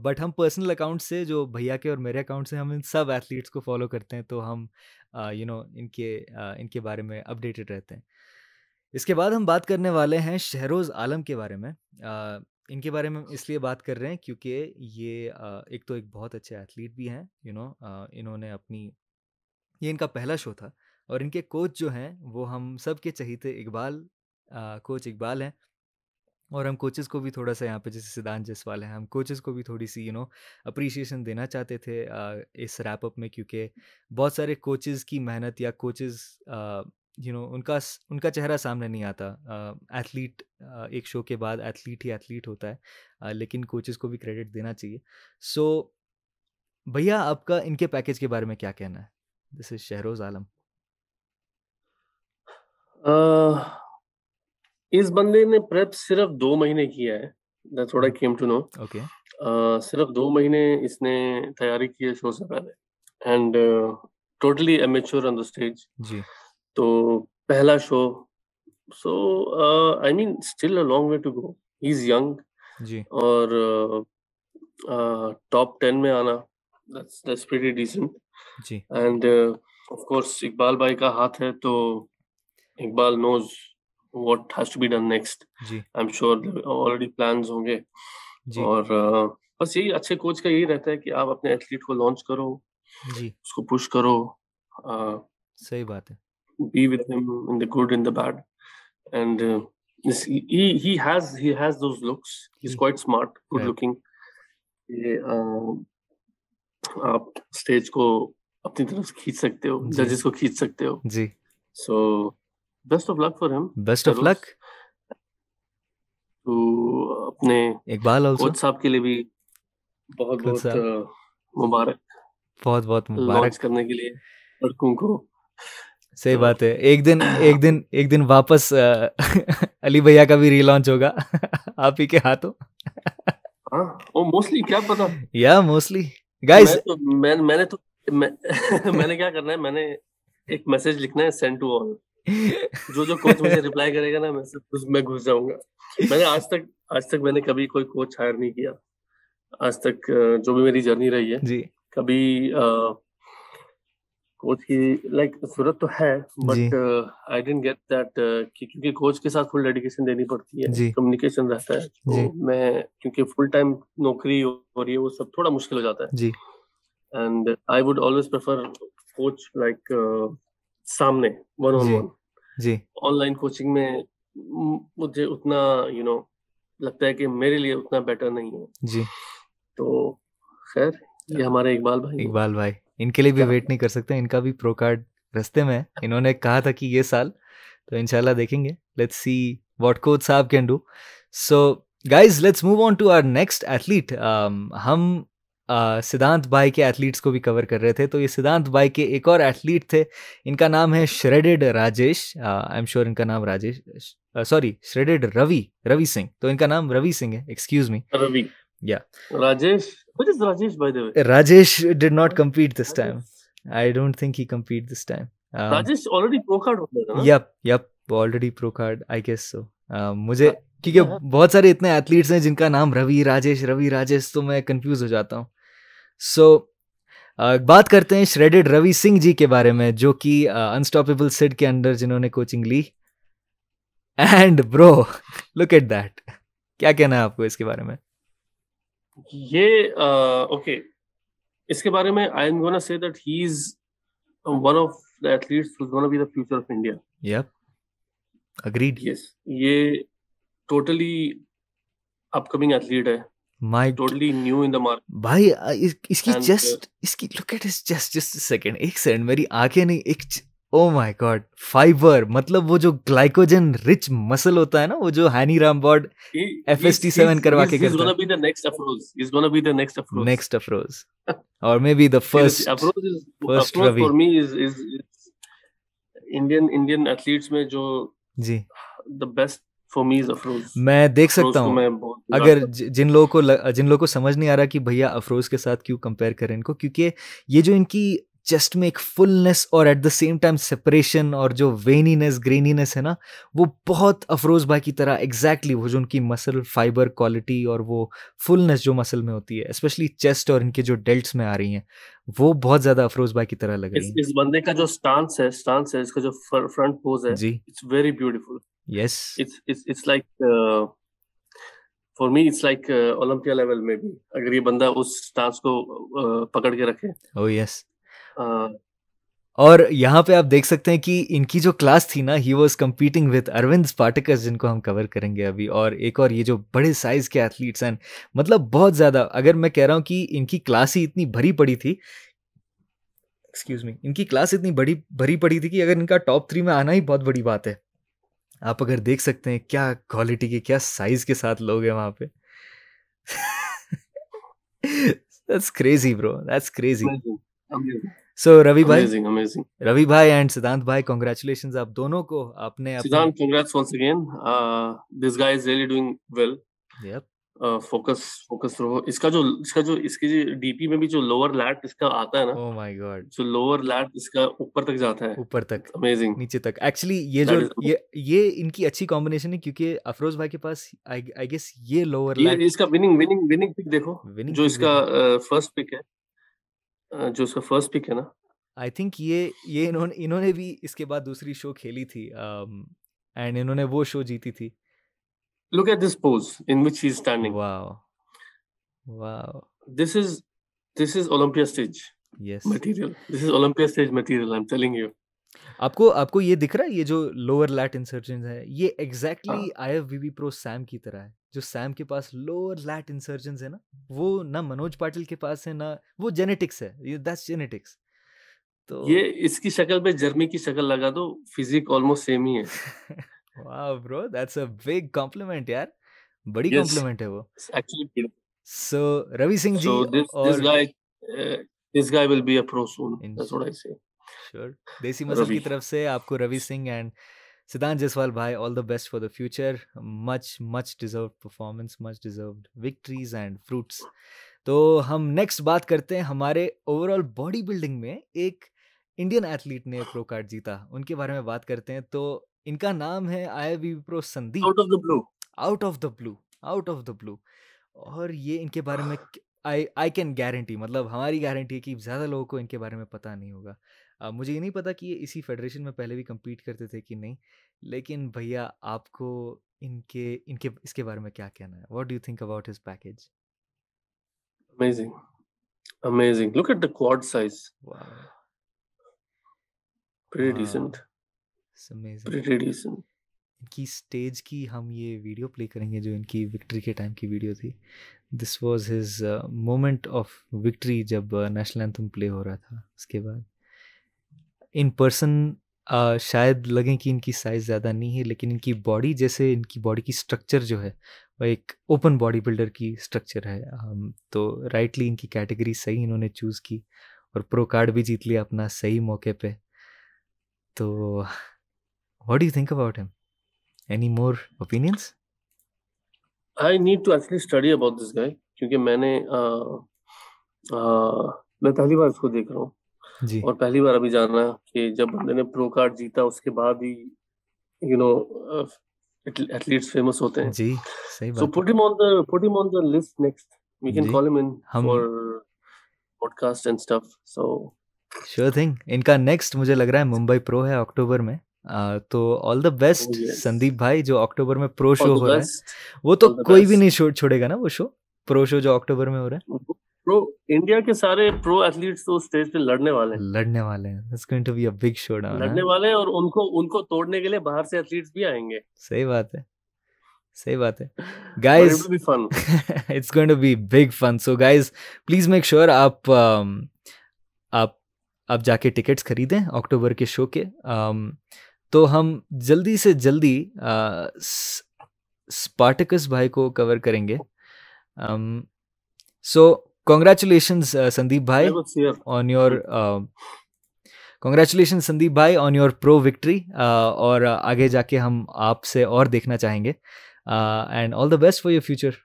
बट हम पर्सनल अकाउंट से, जो भैया के और मेरे अकाउंट से, हम इन सब एथलीट्स को फॉलो करते हैं, तो हम इनके बारे में अपडेटेड रहते हैं। इसके बाद हम बात करने वाले हैं शहरोज़ आलम के बारे में। इनके बारे में हम इसलिए बात कर रहे हैं क्योंकि ये एक तो एक बहुत अच्छे एथलीट भी हैं, इन्होंने अपनी, ये इनका पहला शो था, और इनके कोच जो हैं वो हम सब के चहीते इकबाल, कोच इकबाल हैं। और हम कोचेज़ को भी थोड़ा सा, यहाँ पे जैसे सिद्धांत जायसवाल हैं, हम कोचेज़ को भी थोड़ी सी अप्रिसिएशन देना चाहते थे इस रैप अप में, क्योंकि बहुत सारे कोचेज़ की मेहनत, या कोचेज़ उनका चेहरा सामने नहीं आता। एथलीट एक शो के बाद एथलीट ही एथलीट होता है, लेकिन कोचेज़ को भी क्रेडिट देना चाहिए। सो भैया, आपका इनके पैकेज के बारे में क्या कहना है? This is Shahroz Alam. इस बंदे ने प्रेप सिर्फ 2 महीने किया है, that's what I came to know. Okay. सिर्फ 2 महीने इसने तैयारी की है शो से पहले, and totally amateur on the stage. जी तो पहला show, so I mean still a long way to go, he is young, जी और टॉप 10 में आना, दैट्स प्रीटी डिसेंट। जी एंड ऑफ कोर्स इकबाल भाई का हाथ है, तो Iqbal knows what has to be done next. Ji I'm sure there are already plans होंगे। जी और बस यही अच्छे कोच का यही रहता है कि आप अपने एथलीट को लॉन्च करो, जी। उसको पुश करो, सही बात है। be with him in the good in the bad, and he has those looks, he's he quite smart, good right. looking। ये आप स्टेज को अपनी तरफ खींच सकते हो, जी जजेस को खींच सकते हो। जी। So best of luck for him, best of Feroz। Luck. तो अपने इकबाल ऑल्सो। कोच साहब के लिए भी बहुत खुद बहुत साहब, मुबारक बहुत बहुत लॉन्च मुबारक। करने के लिए लड़कों को। सही तो बात है। एक दिन वापस अली भैया का भी रीलॉन्च होगा आप ही के हाथों। हाँ, वो मोस्टली क्या पता, या मोस्टली गाइस। मैंने तो मैं मैंने क्या करना है, मैंने एक मैसेज लिखना है, सेंड टू ऑल। जो कोच मुझे रिप्लाई करेगा ना, मैं घुस जाऊंगा। मैंने आज तक मैंने कभी कोई कोच हायर नहीं किया आज तक। जो भी मेरी जर्नी रही है, जी कभी कोच की जरूरत तो है, जी but I didn't get that, क्योंकि कोच के साथ फुल डेडिकेशन देनी पड़ती है, जी कम्युनिकेशन रहता है, जी तो मैं क्योंकि फुल टाइम नौकरी हो रही है, वो सब थोड़ा मुश्किल हो जाता है। जी and I would always prefer coach सामने, वन ऑन जी वन। जी ऑनलाइन कोचिंग में मुझे उतना लगता है कि मेरे लिए उतना बेटर नहीं है। जी। तो खैर, ये हमारे इकबाल भाई हैं। इकबाल भाई, इनके लिए भी क्या वेट नहीं कर सकते, इनका भी प्रो कार्ड रास्ते में है। इन्होंने कहा था कि ये साल, तो इंशाल्लाह देखेंगे। लेट्स सी व्हाट कोच साहब can do. So guys, let's move on to our next athlete. हम सिद्धांत भाई के एथलीट्स को भी कवर कर रहे थे, तो ये सिद्धांत भाई के एक और एथलीट थे, इनका नाम है shredded Rajesh. I am sure इनका नाम राजेश, सॉरी श्रेडेड रवि सिंह। तो इनका नाम रवि सिंह है, एक्सक्यूज मी। रवि, या Rajesh, what is Rajesh by the way? Rajesh did not compete this time. I don't think he compete this time. Rajesh already pro card हो गया था ना? Yep, already pro card, I guess so. मुझे क्योंकि Yeah. बहुत सारे इतने एथलीट्स हैं जिनका नाम रवि राजेश, तो मैं कंफ्यूज हो जाता हूँ। सो बात करते हैं श्रेडेड रवि सिंह जी के बारे में, जो कि अनस्टॉपेबल सिड के अंडर जिन्होंने कोचिंग ली। And bro, look at that. क्या कहना है आपको इसके बारे में? ये ओके, इसके बारे में I am gonna say that he is one of the athletes who is gonna be the future of India. Yep, agreed. Yes, ये टोटली अपकमिंग एथलीट है, My totally new in the market. भाई, इसकी And, chest, इसकी look at his chest, just a second, एक second, मेरी आंखें नहीं, oh my God, fibre, मतलब वो जो ग्लाइकोजन रिच मसल होता है ना, वो जो हैनी रामबॉर्ड FST7 करवा के he's करता gonna है। be the next Afroz. He's gonna be the next Afroz. Next Afroz, और maybe the Seriously, first Afroz Ravi. for me is Indian athletes में जो जी, the best for me is Afroz. मैं देख Afroz सकता को हूँ। मैं बहुत अगर जिन लोगों को समझ नहीं आ रहा कि भैया अफरोज के साथ क्यों कंपेयर करें इनको, क्योंकि ये जो इनकी चेस्ट में एक फुलनेस और at the same time separation और जो वेनीनेस ग्रेनीनेस है ना, वो बहुत अफरोज भाई की तरह एग्जैक्टली वो जो उनकी मसल फाइबर क्वालिटी और वो फुलनेस जो मसल में होती है, स्पेशली चेस्ट और इनके जो डेल्ट्स में आ रही हैं, वो बहुत ज्यादा अफरोज भाई की तरह लग रही है। इस बंदे का जो स्टांस है, इसका जो फ्रंट पोज है, जी, it's very beautiful. Yes, it's like for me it's like Olympia level में भी, अगर ये बंदा उस स्टांस को पकड़ के रखे। ओ यस। और यहाँ पे आप देख सकते हैं कि इनकी जो क्लास थी ना, he was competing with Arvind Spartacus, जिनको हम कवर करेंगे अभी, और एक और ये जो बड़े साइज के एथलीट्स हैं, मतलब बहुत ज़्यादा। अगर मैं कह रहा हूँ कि इनकी क्लास ही इतनी भरी पड़ी थी, एक्सक्यूज मी, इनकी क्लास इतनी भरी पड़ी थी कि अगर इनका टॉप 3 में आना ही बहुत बड़ी बात है। आप अगर देख सकते हैं क्या क्वालिटी के, क्या साइज के साथ लोग हैं वहाँ पे। That's crazy, bro. That's crazy. Amazing. So Ravi भाई, Amazing. रवि भाई एंड सिद्धांत भाई, कॉन्ग्रेचुलेशंस आप दोनों को। आपने Siddhant, congrats once again. This guy is really doing well. Yep. Focus रहो। इसकी जो डीपी में भी जो लोअर लैट इसका आता है ना, Oh my God. जो लोअर लैट इसका ऊपर तक जाता है, ऊपर तक, अमेजिंग, नीचे तक। एक्चुअली ये जो ये इनकी अच्छी कॉम्बिनेशन है, क्योंकि अफरोज भाई के पास आई गेस ये लोअर लैट, इसका विनिंग पिक देखो, जो इसका फर्स्ट पिक है, ना, आई थिंक ये इन्होंने भी इसके बाद दूसरी शो खेली थी, एंड इन्होंने वो शो जीती थी। Look at this pose in which he is standing. Wow. This is Olympia stage. Yes. Material. This is Olympia stage material, I'm telling you. आपको ये दिख रहा है, ये जो लोअर लैट इंसर्जन है, ये एग्जैक्टली IFBB प्रो सैम की तरह है। जो सैम के पास लोअर लैट इंसर्जन है ना, वो ना मनोज पाटिल के पास है, ना वो जेनेटिक्स है, ये दैट्स जेनेटिक्स। तो ये इसकी शक्ल पे जर्मी की शक्ल लगा दो, फिजिक ऑलमोस्ट सेम ही है। Wow bro, that's a big complement यार, बड़ी कॉम्प्लीमेंट है वो एक्चुअली। सो रवि सिंह जी, और this guy will be a pro soon. That's what I say. Sure. देसी मसल की तरफ से आपको रवि सिंह एंड सिद्धांत जायसवाल भाई, all the best for the future. Much deserved performance, much deserved victories and fruits. तो हम नेक्स्ट बात करते हैं हमारे ओवरऑल बॉडी बिल्डिंग में एक इंडियन एथलीट ने प्रो कार्ड जीता, उनके बारे में बात करते हैं। तो इनका नाम है IIB pro Sandeep. Out of the blue. Out of the blue, out of the blue. और ये इनके बारे में आई कैन गारंटी, मतलब हमारी गारंटी है कि ज़्यादा लोगों को इनके बारे में पता नहीं होगा। मुझे ये नहीं पता कि ये इसी फेडरेशन में पहले भी compete करते थे कि नहीं, लेकिन भैया आपको इनके इनके इसके बारे में क्या कहना है? What do you think about his package? Amazing, amazing. Look at the quad size. वाह, Pretty वाह, decent. It's amazing. Pretty decent. इनकी स्टेज की हम ये वीडियो प्ले करेंगे जो इनकी विक्ट्री के टाइम की वीडियो थी। This was his moment of victory जब नेशनल एंथम प्ले हो रहा था। उसके बाद इन पर्सन शायद लगे कि इनकी साइज़ ज़्यादा नहीं है, लेकिन इनकी बॉडी, जैसे इनकी बॉडी की स्ट्रक्चर जो है वो एक ओपन बॉडी बिल्डर की स्ट्रक्चर है। तो राइटली इनकी कैटेगरी सही इन्होंने चूज़ की और प्रो कार्ड भी जीत लिया अपना सही मौके पे। तो what do you think about him? Any more opinions? I need to actually study about this guy क्योंकि मैं पहली बार इसको देख रहा हूँ जी और पहली बार अभी जाना कि जब बंदे ने प्रो कार्ड जीता उसके बाद ही यू नो एथलीट्स फेमस होते हैं। जी, सही So बात है। put him on the list next. We can जी, call him in हम for podcast and stuff. So sure thing. इनका नेक्स्ट मुझे लग रहा है मुंबई प्रो है अक्टूबर में। तो all the best oh yes, Sandeep भाई, जो अक्टूबर में प्रो all शो the हो रहा है। best, वो तो all the कोई भी best. नहीं छोड़ेगा ना, वो शो, प्रो शो जो अक्टूबर में हो रहा है। प्रो इंडिया के सारे प्रो एथलीट्स तो स्टेज पे लड़ने वाले हैं, लड़ने वाले हैं। It's going to be a big showdown. लड़ने वाले हैं और उनको तोड़ने के लिए बाहर से एथलीट्स भी आएंगे। सही बात है, सही बात है। But it guys will be fun. It's going to be big fun. So guys please make sure आप जाके टिकट्स खरीदें अक्टूबर के शो के। तो हम जल्दी से जल्दी स्पार्टकस भाई को कवर करेंगे। सो कॉन्ग्रेचुलेशंस संदीप भाई Let's see. On your congratulation Sandeep भाई ऑन योर प्रो विक्ट्री। और आगे जाके हम आपसे और देखना चाहेंगे। And all the best for your future.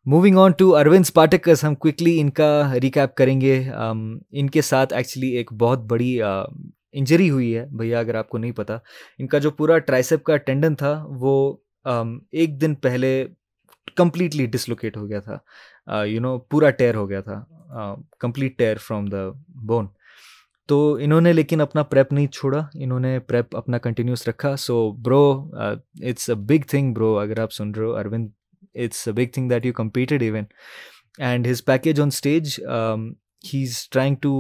Moving on to Arvind Spartacus, हम क्विकली इनका रिकैप करेंगे। इनके साथ एक्चुअली एक बहुत बड़ी इंजरी हुई है भैया, अगर आपको नहीं पता। इनका जो पूरा ट्राइसेप का टेंडन था वो एक दिन पहले कंप्लीटली डिसलोकेट हो गया था। पूरा टेयर हो गया था, complete tear from the bone. तो इन्होंने लेकिन अपना प्रेप नहीं छोड़ा, इन्होंने प्रेप अपना कंटिन्यूस रखा। So bro, it's a big thing bro, अगर आप सुन रहे हो Arvind, it's a big thing that you competed even. And his package on stage, he's trying to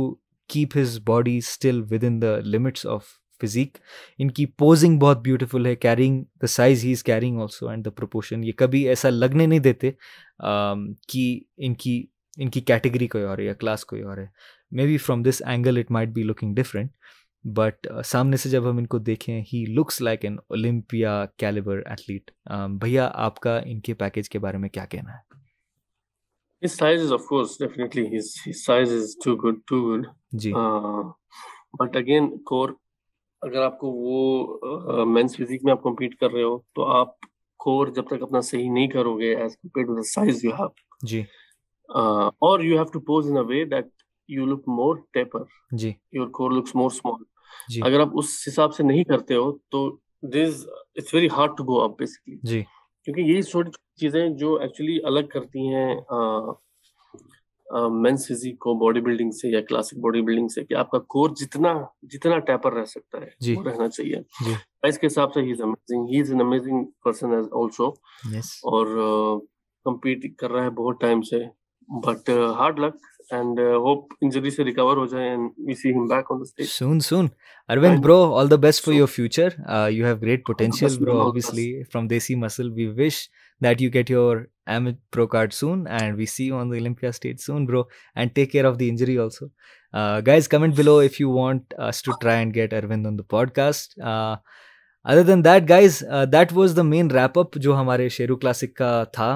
keep his body still within the limits of physique. इनकी posing बहुत beautiful है, carrying the size he is carrying also and the proportion. ये कभी ऐसा लगने नहीं देते कि इनकी कैटेगरी कोई और है या क्लास कोई और है। Maybe from this angle it might be looking different, but सामने से जब हम इनको देखें, he looks like an Olympia calibre athlete. भैया आपका इनके पैकेज के बारे में क्या कहना है? His size is, of course, definitely his size is too good. Ji But again, core, अगर आपको वो मेंस फिजिक में आप compete कर रहे हो तो आप कोर जब तक अपना सही नहीं करोगे as compared to the size you have, ji or you have to pose in a way that you look more taper, ji your core looks more small. जी अगर आप उस हिसाब से नहीं करते हो तो it's very hard to go up basically. जी क्योंकि यही छोटी चीजें जो एक्चुअली अलग करती हैं मेंस फिजिक को बॉडी बिल्डिंग से या क्लासिक बॉडी बिल्डिंग से, कि आपका कोर जितना टैपर रह सकता है जी वो रहना चाहिए। जी इसके हिसाब से he is an amazing person as also, yes और compete कर रहा है बहुत टाइम से, but hard luck and hope injury से recover हो जाए and we see him back on the stage soon. Arvind bro, all the best for your future. You have great potential best, bro. man, all the Obviously from Desi Muscle, we wish that you get your Amit Pro card soon and we see you on the Olympia stage soon bro, and take care of the injury also. Guys, comment below if you want us to try and get Arvind on the podcast. Other than that guys, that was the main wrap up जो हमारे Sheru classic का था।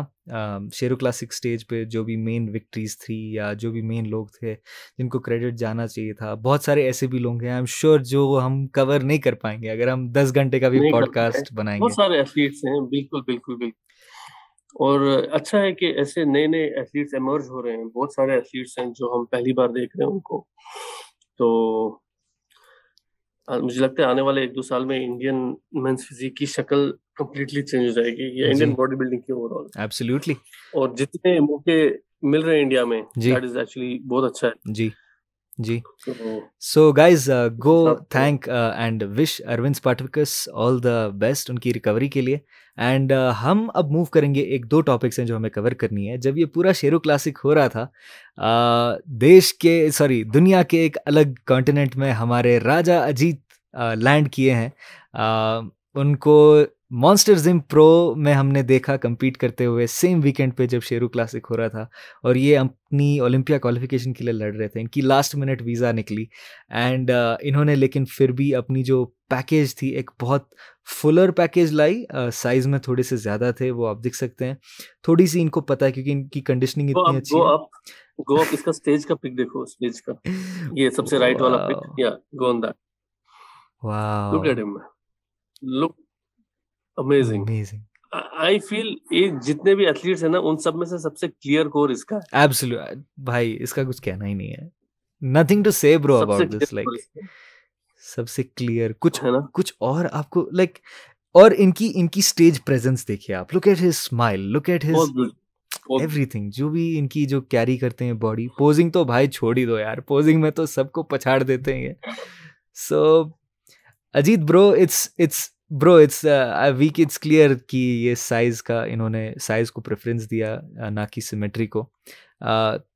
Sheru classic stage पे जो भी main victories थी या जो भी मेन लोग थे जिनको क्रेडिट जाना चाहिए था, बहुत सारे ऐसे भी लोग हैं आई एम श्योर जो हम कवर नहीं कर पाएंगे अगर हम 10 घंटे का भी नहीं कर पॉडकास्ट बनाएंगे। बहुत सारे एथलीट्स हैं, बिल्कुल बिल्कुल बिल्कुल। और अच्छा है कि ऐसे नए नए एथलीट्स एमर्ज हो रहे हैं, बहुत सारे एथलीट्स हैं जो हम पहली बार देख रहे हैं उनको। तो मुझे लगता है आने वाले 1-2 साल में इंडियन मेंस फिजिक की शक्ल कंप्लीटली चेंज हो जाएगी, या इंडियन जी बॉडी बिल्डिंग की ओवरऑल। एब्सोल्युटली और जितने मौके मिल रहे हैं इंडिया में, जी दैट इज एक्चुअली बहुत अच्छा है। जी जी तो So guys, उस go हिसाब से thank and wish Arvind Spartacus all the best उनकी रिकवरी के लिए। एंड हम अब मूव करेंगे, एक दो टॉपिक्स हैं जो हमें कवर करनी है। जब ये पूरा शेरो क्लासिक हो रहा था, देश के सॉरी दुनिया के एक अलग कॉन्टिनेंट में हमारे राजा अजीत लैंड किए हैं। उनको मॉन्स्टर जिम प्रो में हमने देखा compete करते हुए सेम वीकेंड पे जब शेरू क्लासिक हो रहा था, और ये अपनी ओलंपिया क्वालिफिकेशन के लिए लड़ रहे थे। इनकी लास्ट मिनट वीज़ा निकली एंड इन्होंने लेकिन फिर भी अपनी जो पैकेज थी एक बहुत फुलर पैकेज लाई। साइज़ में थोड़े से ज़्यादा थे वो, आप देख सकते हैं। थोड़ी सी इनको पता है क्योंकि इनकी कंडीशनिंग गो इतनी अप अच्छी गो है। अप गो अप, इसका स्टेज का पिक देखो, स्टेज का ये सबसे राइट वाला पिक, वाओ या go on that, look at wow him, look amazing. Amazing I feel ये जितने भी एथलीट्स हैं ना, उन सब में से सबसे क्लियर कोर इसका है, एब्सोल्यूट भाई, इसका कुछ कहना ही नहीं है। नथिंग टू से ब्रो सबसे about clear this, core like इसका सबसे क्लियर कुछ है ना। कुछ और आपको लाइक, और इनकी इनकी स्टेज प्रेजेंस देखिए आप। Look at his smile, look at his बहुत ब्यूटीफुल, बहुत एवरीथिंग, जो भी इनकी जो कैरी करते हैं बॉडी। पोजिंग तो भाई छोड़ ही दो यार, पोजिंग में तो सबको पछाड़ देते हैं ये। So Ajit bro, it's bro, it's weak, it's clear कि ये साइज का, इन्होंने साइज को प्रेफरेंस दिया ना कि सिमेट्री को।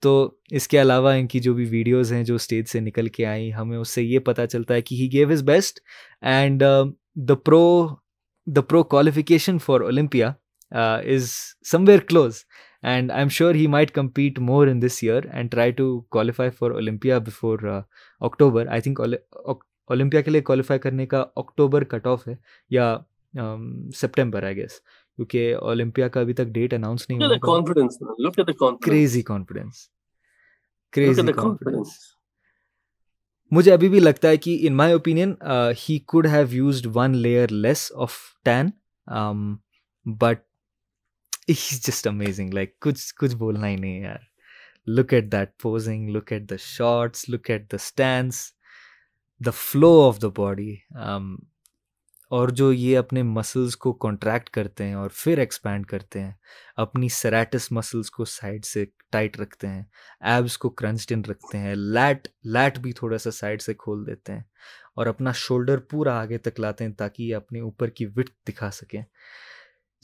तो इसके अलावा इनकी जो भी वीडियोस हैं जो स्टेज से निकल के आई, हमें उससे ये पता चलता है कि he gave his best and the pro qualification for Olympia is somewhere close, and I'm sure he might compete more in this year and try to qualify for Olympia before October. I think Olympia के लिए qualify करने का अक्टूबर cut off है, या सितंबर I guess, क्योंकि Olympia का अभी तक डेट अनाउंस नहीं लुक हुआ एट द है। Confidence, look at the crazy confidence, confidence, look at crazy the confidence. Confidence. मुझे अभी भी लगता है कि in my opinion he could have used one layer less of tan, but he's just amazing, like कुछ बोलना ही नहीं है यार। Look at that posing, look at the shots, look at the stance, the flow of the body, और जो ये अपने muscles को कॉन्ट्रैक्ट करते हैं और फिर एक्सपैंड करते हैं, अपनी सेराटस मसल्स को साइड से टाइट रखते हैं, एब्स को क्रंच्ड इन रखते हैं, लैट भी थोड़ा सा साइड से खोल देते हैं, और अपना शोल्डर पूरा आगे तक लाते हैं ताकि ये अपने ऊपर की विड्थ दिखा सकें।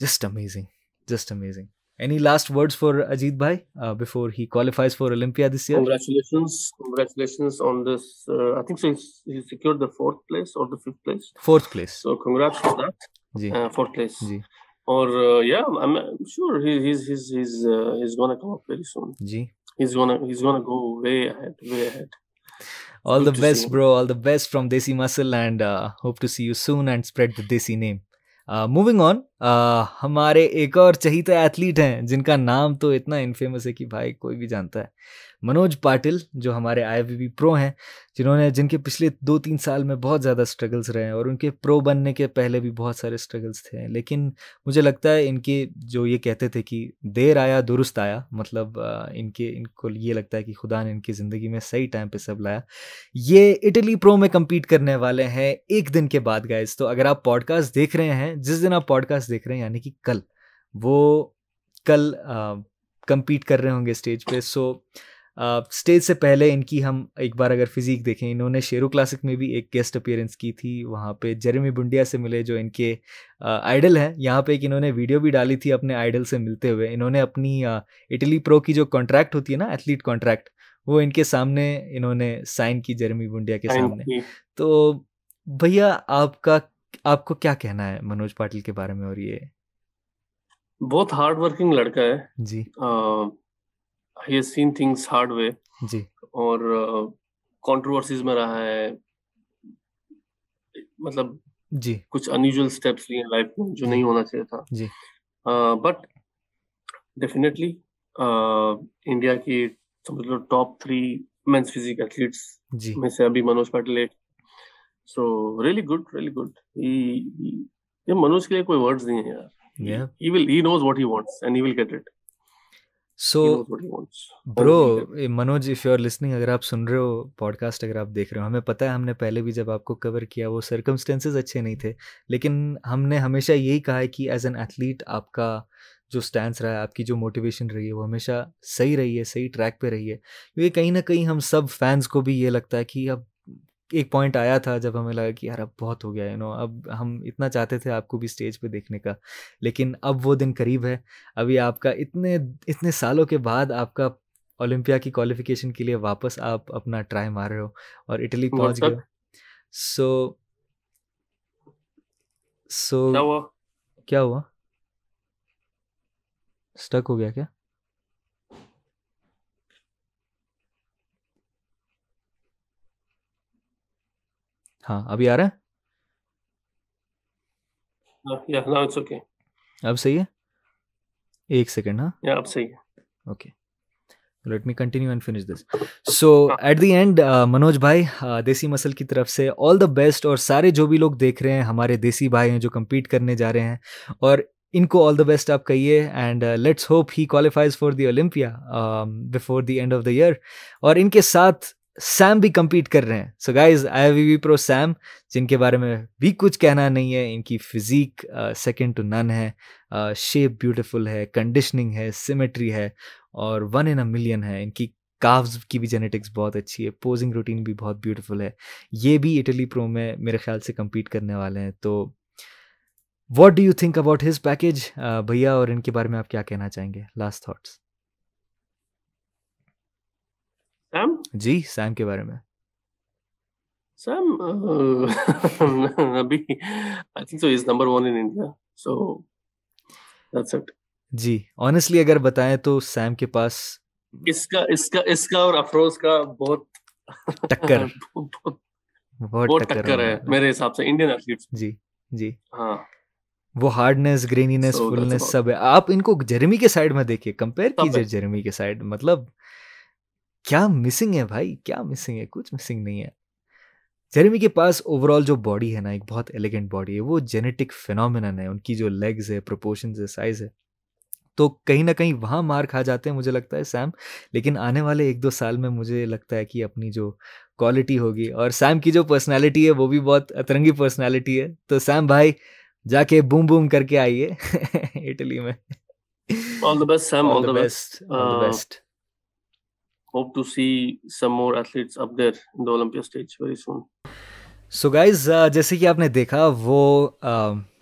Just amazing, just amazing. Any last words for Ajit Bhai before he qualifies for Olympia this year? Congratulations on this. I think so. He secured the 4th place or the 5th place. 4th place. So congrats for that. जी 4th place. जी Or yeah, I'm sure he's gonna come up very soon. जी. He's gonna go way ahead, way ahead. All Good the to see best, him. bro. All the best from Desi Muscle, and hope to see you soon and spread the Desi name. Moving on, हमारे एक और चहीते athlete हैं जिनका नाम तो इतना infamous है कि भाई कोई भी जानता है। मनोज पाटिल, जो हमारे IFBB प्रो हैं, जिनके पिछले 2-3 साल में बहुत ज़्यादा स्ट्रगल्स रहे हैं, और उनके प्रो बनने के पहले भी बहुत सारे स्ट्रगल्स थे। लेकिन मुझे लगता है इनके जो ये कहते थे कि देर आया दुरुस्त आया, मतलब इनको ये लगता है कि खुदा ने इनकी ज़िंदगी में सही टाइम पे सब लाया। ये इटली प्रो में compete करने वाले हैं एक दिन के बाद गाइज। तो अगर आप पॉडकास्ट देख रहे हैं, जिस दिन आप पॉडकास्ट देख रहे हैं यानी कि कल, वो कल compete कर रहे होंगे स्टेज पे। सो स्टेज से पहले इनकी हम एक बार अगर फिजिक देखें, इन्होंने शेरू क्लासिक में भी एक गेस्ट अपीयरेंस की थी, वहाँ पे जेरेमी बुंडिया से मिले जो इनके आइडल हैं। यहाँ पे एक इन्होंने वीडियो भी डाली थी अपने आइडल से मिलते हुए। इन्होंने अपनी इटली प्रो की जो कॉन्ट्रैक्ट होती है ना, एथलीट कॉन्ट्रैक्ट, वो इनके सामने इन्होंने साइन की, जेरेमी बुंडिया के सामने। तो भैया आपको क्या कहना है मनोज पाटिल के बारे में? और ये बहुत हार्ड वर्किंग लड़का है जी, he has seen things hard way जी और कंट्रोवर्सीज में रहा है, मतलब जी कुछ अनयूजुअल स्टेप्स लिए लाइफ में जो नहीं होना चाहिए था जी बट डेफिनेटली इंडिया की समझ लो टॉप 3 मेंस फिजिक एथलीट्स जी में से अभी मनोज पाटिल एक। So really good, really good. ये मनोज के लिए कोई वर्ड्स नहीं है यार। Yeah. He knows what he wants and he will get it. He So knows what he wants. And bro, he'll get it. Manoj, if you are listening, अगर आप सुन रहे हो पॉडकास्ट, अगर आप देख रहे हो, हमें पता है हमने पहले भी जब आपको कवर किया वो सर्कमस्टेंसेस अच्छे नहीं थे, लेकिन हमने हमेशा यही कहा है कि एज एन एथलीट आपका जो स्टैंस रहा है, आपकी जो मोटिवेशन रही है, वो हमेशा सही रही है, सही ट्रैक पे रही है। क्योंकि कहीं ना कहीं हम सब फैंस को भी ये लगता है कि अब एक पॉइंट आया था जब हमें लगा कि यार अब बहुत हो गया, अब हम इतना चाहते थे आपको भी स्टेज पे देखने का, लेकिन अब वो दिन करीब है। अभी आपका इतने इतने सालों के बाद आपका ओलंपिया की क्वालिफिकेशन के लिए वापस आप अपना ट्राई मार रहे हो और इटली But पहुंच गए हो। stuck. सो सो क्या हुआ? क्या हुआ? स्टक हो गया क्या? हाँ, अभी आ रहा है? Yeah, now it's okay. अब सही है? एक सेकेंड। हाँ, Yeah, अब सही है. okay. Let me continue and finish this. So at the end, Manoj भाई, देसी मसल की तरफ से ऑल द बेस्ट, और सारे जो भी लोग देख रहे हैं, हमारे देसी भाई हैं जो compete करने जा रहे हैं, और इनको ऑल द बेस्ट आप कहिए, and let's hope he qualifies for the Olympia before the end of the year. और इनके साथ सैम भी compete कर रहे हैं। So guys, IFBB pro Sam, जिनके बारे में भी कुछ कहना नहीं है, इनकी फिजिक सेकेंड टू नन है, शेप ब्यूटिफुल है, कंडीशनिंग है, सिमेट्री है, और 1 in a million है। इनकी काव्स की भी जेनेटिक्स बहुत अच्छी है, पोजिंग रूटीन भी बहुत ब्यूटीफुल है। ये भी इटली प्रो में मेरे ख्याल से compete करने वाले हैं। तो what do you think about his package भैया, और इनके बारे में आप क्या कहना चाहेंगे? Last thoughts Sam? जी, सैम के बारे में। Sam, अभी I think so he's number 1 in India. So that's it. जी, ऑनेस्टली अगर बताएं तो सैम के पास इसका और अफरोज का बहुत टक्कर बहुत बहुत टक्कर टक्कर होने है वाला है। मेरे हिसाब से इंडियन एथलीट्स. जी जी, हाँ, वो hardness, graininess, so that's fullness about सब है। आप इनको जेरेमी के साइड में देखिए, कंपेयर सब कीजिए है. जेरेमी के साइड, मतलब क्या मिसिंग है भाई, क्या मिसिंग है? कुछ मिसिंग नहीं है। जेरेमी के पास ओवरऑल जो बॉडी है ना, एक बहुत एलिगेंट बॉडी है, वो जेनेटिक फिनोमिनन है। उनकी जो लेग्स है, प्रोपोर्शंस है, साइज है, तो कहीं ना कहीं वहाँ मार खा जाते हैं मुझे लगता है सैम। लेकिन आने वाले 1-2 साल में मुझे लगता है कि अपनी जो क्वालिटी होगी, और सैम की जो पर्सनालिटी है वो भी बहुत अतरंगी पर्सनालिटी है, तो सैम भाई जाके बूम बूम करके आइए इटली में। All the best, Sam. All All the the best. Best, all the best. Hope to see some more athletes up there in the Olympia stage very soon. So guys, जैसे कि आपने देखा वो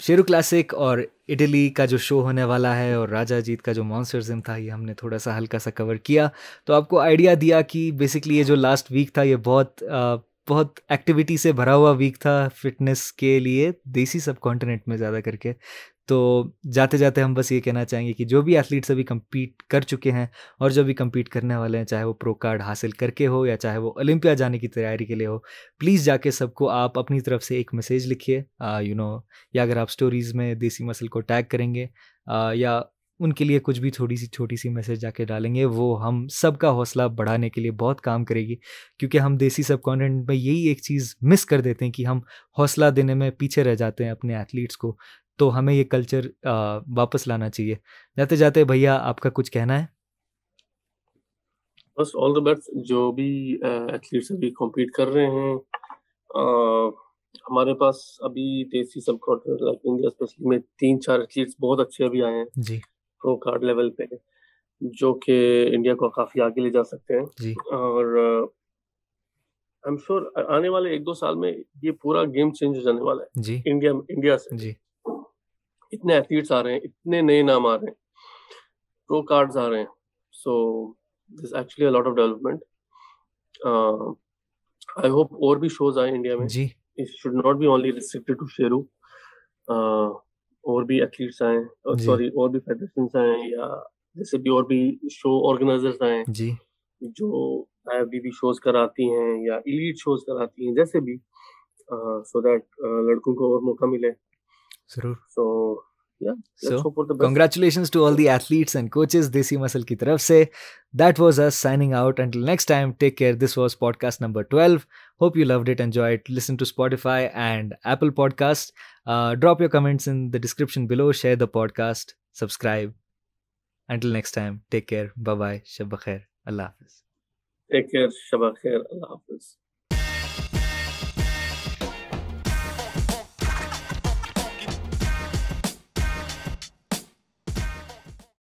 Sheru classic और Italy का जो show होने वाला है, और राजा जीत का जो मॉन्स्टर जिम था, ये हमने थोड़ा सा हल्का सा कवर किया, तो आपको आइडिया दिया कि बेसिकली ये जो लास्ट वीक था, ये बहुत एक्टिविटी से भरा हुआ वीक था फिटनेस के लिए, देसी सब कॉन्टिनेंट में ज़्यादा करके। तो जाते जाते हम बस ये कहना चाहेंगे कि जो भी एथलीट्स अभी compete कर चुके हैं, और जो भी compete करने वाले हैं, चाहे वो प्रो कार्ड हासिल करके हो या चाहे वो ओलंपिया जाने की तैयारी के लिए हो, प्लीज़ जाके सबको आप अपनी तरफ से एक मैसेज लिखिए, या अगर आप स्टोरीज़ में देसी मसल को टैग करेंगे, या उनके लिए कुछ भी छोटी सी मैसेज जाके डालेंगे, वो हम सबका हौसला बढ़ाने के लिए बहुत काम करेगी। क्योंकि हम देसी सब कॉन्टिनेंट में यही एक चीज़ मिस कर देते हैं कि हम हौसला देने में पीछे रह जाते हैं अपने एथलीट्स को। तो हमें ये कल्चर वापस लाना चाहिए। जाते जाते भैया, आपका कुछ कहना है? बस ऑल द बेस्ट जो भी एथलीट्स अभी compete कर रहे हैं. हमारे पास अभी देसी सब कॉन्टिनेंट लाइक इंडिया स्पेशली में 3-4 एथलीट्स बहुत अच्छे अभी आए हैं जी प्रो कार्ड लेवल पे, जो कि इंडिया को काफी आगे ले जा सकते हैं. जी और आई एम श्योर आने वाले 1-2 साल में ये पूरा गेम चेंज हो जाने वाला है जी इंडिया से. जी इतने एथलीट्स आ रहे हैं, इतने नए नाम आ रहे हैं, प्रो कार्ड्स आ रहे हैं. So this actually a lot of development. I hope और भी शोज आए इंडिया में. जी it should not be only restricted to Sheru. और भी एथलीट्स आए, जी सॉरी और भी फेडरेशंस आए, या जैसे भी और भी शो ऑर्गेनाइजर्स आए जी जो IFBB शोज कराती हैं या इलीट शोज कराती हैं, जैसे भी, सो दैट लड़कों को और मौका मिले. ज़रूर। सो yeah, So, let's hope for the best. congratulations to all the athletes and coaches Desi Muscle की तरफ से. That was us signing out. Until next time, take care. This was podcast number 12. Hope you loved it, enjoyed. Listen to Spotify and Apple Podcast. Drop your comments in the description below. Share the podcast. Subscribe. Until next time, take care. Bye bye. Shabba khair. Allah Hafiz. Take care. Shabba khair. Allah Hafiz.